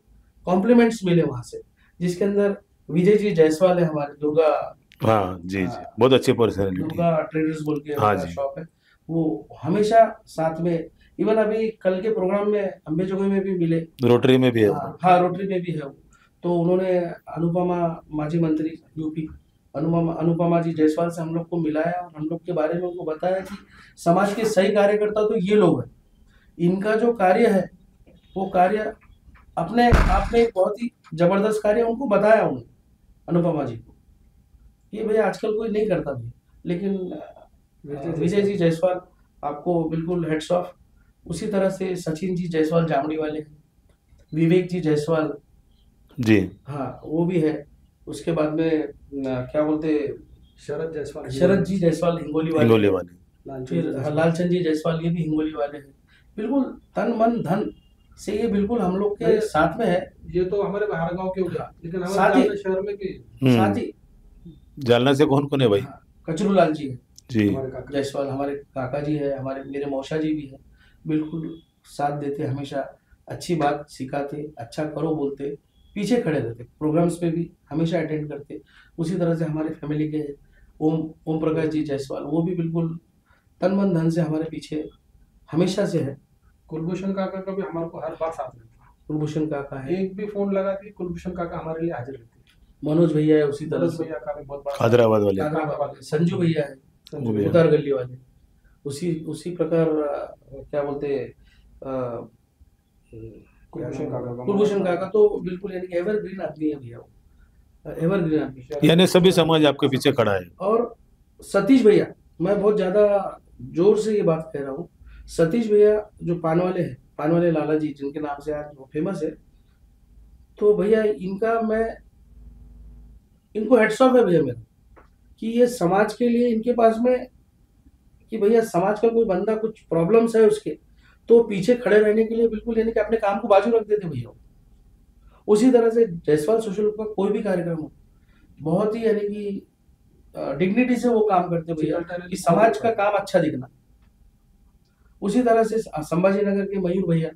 कॉम्प्लीमेंट्स मिले वहां से, जिसके अंदर विजय जी जायसवाल है हमारे, दुर्गा, हाँ जी जी, बहुत अच्छी पर्सनैलिटी, दुर्गा ट्रेडर्स बोल के हाँ जी शॉप है, वो हमेशा साथ में। इवन अभी कल के प्रोग्राम में अम्बेजोगाई में भी मिले, रोटरी में भी है। हाँ रोटरी में भी है वो। तो उन्होंने अनुपमा माजी मंत्री यूपी अनुपमा जी जायसवाल से हम लोग को मिलाया और हम लोग के बारे में उनको बताया कि समाज के सही कार्यकर्ता तो ये लोग हैं, इनका जो कार्य है वो कार्य अपने आप में बहुत ही जबरदस्त कार्य उनको बताया उन्होंने, अनुपमा जी को। ये भैया आजकल कोई नहीं करता भी, लेकिन विजय जी जायसवाल आपको बिल्कुल हेड्स ऑफ। उसी तरह से सचिन जी जायसवाल जामड़ी वाले, विवेक जी जायसवाल जी, हाँ वो भी है। उसके बाद में क्या बोलते, शरद जी जायसवाल हिंगोली वाले, फिर लालचंद जी जायसवाल ये भी हिंगोली वाले हैं। बिल्कुल तन मन धन से ये बिल्कुल हम लोग के साथ में है। ये तो हमारे बाहर गांव के होगा, लेकिन हमारे शहर में भी साथ ही जालना से कौन कौन है भाई? कचरू लाल जी है जी जायसवाल, हमारे काका जी है, हमारे मेरे मौसा जी भी है, बिल्कुल साथ देते हमेशा, अच्छी बात सिखाते, अच्छा करो बोलते, पीछे खड़े रहते, प्रोग्राम्स में भी हमेशा अटेंड करते। उसी तरह से हमारे फैमिली के ओम प्रकाश जी जायसवाल, वो भी बिल्कुल तन मन धन से हमारे पीछे हमेशा से है। कुलभूषण काका का भी हमारे को हर बार साथ रहता है। कुलभूषण काका है, एक भी फोन लगा के कुलभूषण काका हमारे लिए हाजिर रहते हैं। मनोज भैया है, उसी तरह से भैया का भी बहुत बड़ा, हैदराबाद वाले संजू भैया है, उतार गली वाले। उसी प्रकार क्या बोलते कुलभूषण काका तो बिल्कुल यानी एवरग्रीन आदमी है भैया, एवरग्रीन आदमी, यानी सभी समाज आपके पीछे खड़ा है। और सतीश भैया, मैं बहुत ज्यादा जोर से ये बात कह रहा हूँ, सतीश भैया जो पान वाले हैं, पान वाले लाला जी जिनके नाम से आज वो फेमस है, तो भैया इनको हेड्स ऑफ है भैया मेरा, कि ये समाज के लिए इनके पास में, कि भैया समाज का कोई बंदा कुछ प्रॉब्लम्स है उसके, तो पीछे खड़े रहने के लिए बिल्कुल यानी कि अपने काम को बाजू रख देते भैया। उसी तरह से जायसवाल सोशल का कोई भी कार्यक्रम हो, बहुत ही यानी कि डिग्निटी से वो काम करते भैया, कि समाज का काम अच्छा दिखना। उसी तरह से संभाजी नगर के मयूर भैया,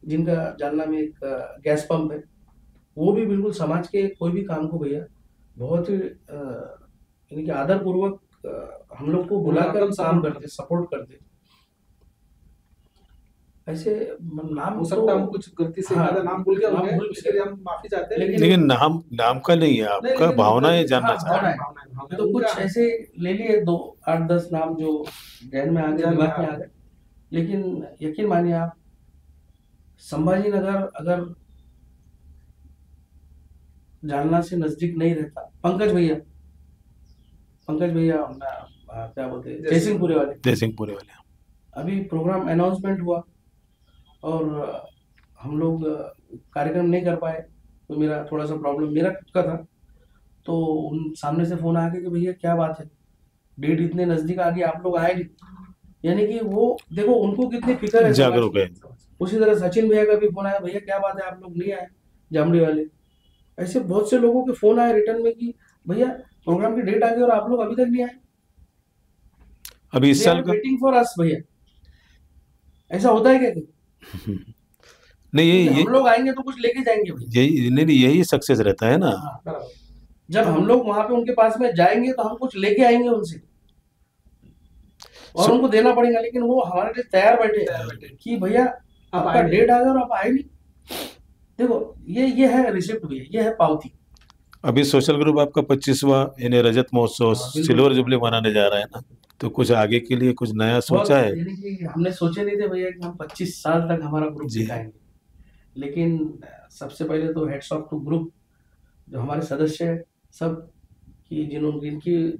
जिनका जालना में एक गैस पंप है, वो भी बिल्कुल समाज के कोई भी काम को भैया बहुत यानी कि आदर पूर्वक हम लोग को बुलाकर काम करते, सपोर्ट करते। ऐसे नाम हो तो सकता है हम कुछ गलती से हाँ, ज्यादा नाम भूल गए नाम होंगे, भूल गए। उसके लिए हम माफी चाहते हैं। लेकिन- लेकिन नाम नाम का नहीं है, नहीं, आपका लेकिन भावनाएं मतलब जानना हाँ, चाहते हैं। भावनाएं तो कुछ उनका- ऐसे ले लिए 2 8-10 नाम जो जहन में आ गए, जहन में दिमाग में आ आ गए। लेकिन यकीन मानिए आप, संभाजी नगर अगर जालना से नजदीक नहीं रहता, पंकज भैया क्या बोलते हैं, जयसिंहपुरे वाले, जयसिंहपुरे वाले। अभी प्रोग्राम अनाउंसमेंट हुआ और हम लोग कार्यक्रम नहीं कर पाए, तो मेरा थोड़ा सा प्रॉब्लम मेरा खुद का था। तो उन सामने से फोन आ गया कि भैया क्या बात है, डेट इतने नजदीक आ गई, आप लोग आए नहीं। यानी कि वो देखो उनको कितनी फिक्र है समाज जागरूक की। है। उसी तरह सचिन भैया का भी फोन आया, भैया क्या बात है आप लोग नहीं आए, जामड़ी वाले। ऐसे बहुत से लोगों के फोन आए रिटर्न में कि भैया प्रोग्राम की डेट आ गई और आप लोग अभी तक नहीं आए, अभी इस दे साल आर का वेटिंग फॉर अस। भैया ऐसा होता है क्या? नहीं, क्योंकि हम लोग आएंगे तो कुछ लेके जाएंगे भैया। यही नहीं, यही सक्सेस रहता है ना। हाँ, बराबर। जब हम लोग वहां पे उनके पास में जाएंगे तो हम कुछ लेके आएंगे उनसे और उनको देना पड़ेगा, लेकिन वो हमारे लिए तैयार बैठे कि भैया आप आपका आए नहीं। डेट आ गया और आप आए नहीं। देखो ये है रिसिप्ट भैया, ये है पावती। अभी सोशल ग्रुप आपका 25वां यानी रजत महोत्सव, हाँ, बिल्कुल। सिल्वर जुबली मनाने जा रहा है ना, तो कुछ आगे के लिए कुछ नया बहुत सोचा है? यानी कि हमने सोचे नहीं थे भैया कि हम 25 साल तक हमारा ग्रुप जी। टिकाएंगे, लेकिन सबसे पहले तो हेड्स ऑफ टू ग्रुप, जो हमारे सदस्य है सब, कि जिनकी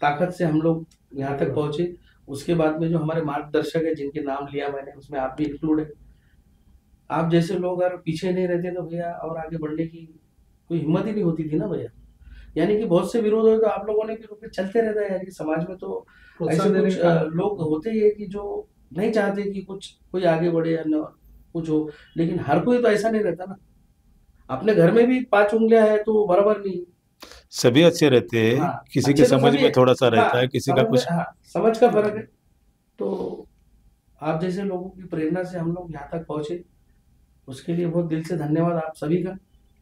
ताकत से हम लोग यहाँ तक पहुंचे। उसके बाद में जो हमारे मार्गदर्शक है जिनके नाम लिया मैंने, उसमें आप भी इंक्लूड है। आप जैसे लोग अगर पीछे नहीं रहते तो भैया और आगे बढ़ने की कोई हिम्मत ही नहीं होती थी ना भैया। यानी कि बहुत से विरोध हो तो आप लोगों ने भी रोके चलते रहता है। यानी कि समाज में तो ऐसे प्रोत्साहन देने कुछ का लोग होते ही है कि जो नहीं चाहते कि कुछ कोई आगे बढ़े या न कुछ हो, लेकिन हर कोई तो ऐसा नहीं रहता ना। अपने घर में भी 5 उंगलियां है तो बराबर नहीं। सभी अच्छे रहते हैं, हाँ, किसी के अच्छे तो समझ सभी में थोड़ा सा रहता हाँ, है, किसी का समझ में कुछ। हाँ, समझ का फर्क है। तो आप जैसे लोगों की प्रेरणा से हम लोग यहाँ तक पहुंचे, उसके लिए बहुत दिल से धन्यवाद आप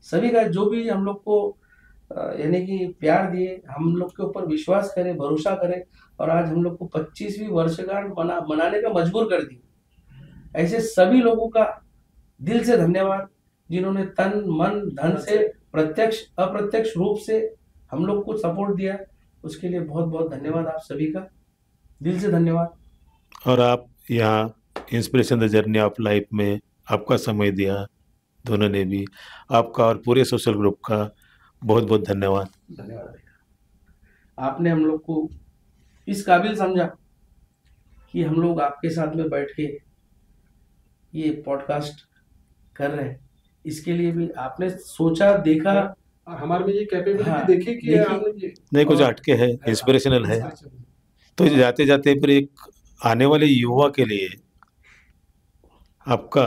सभी का जो भी हम लोग को यानी कि प्यार दिए, हम लोग के ऊपर विश्वास करे, भरोसा करे और आज हम लोग को 25वीं वर्षगांठ मनाने का मजबूर कर दी। ऐसे सभी लोगों का दिल से धन्यवाद, जिन्होंने तन मन धन से प्रत्यक्ष अप्रत्यक्ष रूप से हम लोग को सपोर्ट दिया। उसके लिए बहुत बहुत धन्यवाद आप सभी का, दिल से धन्यवाद। और आप यहाँ inspiration the journey of life में आपका समय दिया, दोनों ने भी, आपका और पूरे सोशल ग्रुप का बहुत बहुत धन्यवाद। धन्यवाद भैया, आपने हम लोग को इस काबिल समझा कि हम लोग आपके साथ में बैठ के ये पॉडकास्ट कर रहे हैं। इसके लिए भी आपने सोचा, देखा। और हमारे में ये कैपेबिलिटी हाँ, देखी कि देखी। आपने ये नहीं, कुछ और- हटके है, इंस्पिरेशनल है। inspiration- तो जाते जाते फिर एक आने वाले युवा के लिए आपका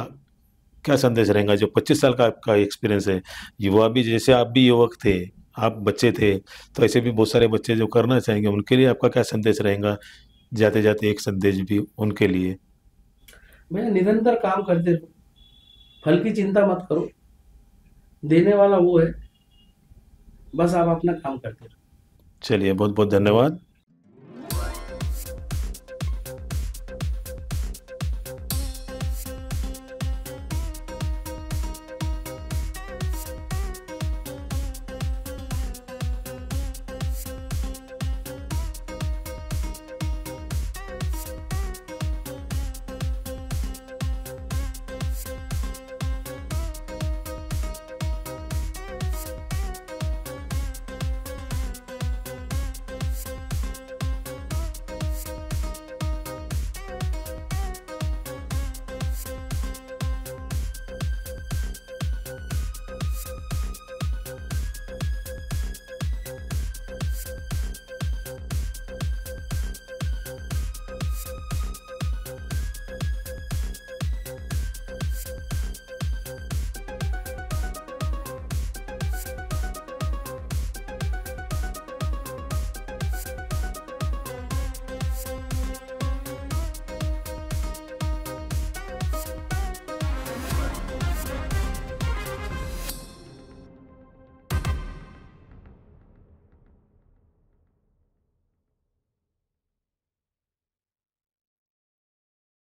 क्या संदेश रहेगा? जो 25 साल का आपका एक्सपीरियंस है, युवा भी, जैसे आप भी युवक थे, आप बच्चे थे, तो ऐसे भी बहुत सारे बच्चे जो करना चाहेंगे, उनके लिए आपका क्या संदेश रहेगा? जाते जाते एक संदेश भी उनके लिए। भैया निरंतर काम करते रहो, फल की चिंता मत करो, देने वाला वो है, बस आप अपना काम करते रहो। चलिए, बहुत बहुत धन्यवाद।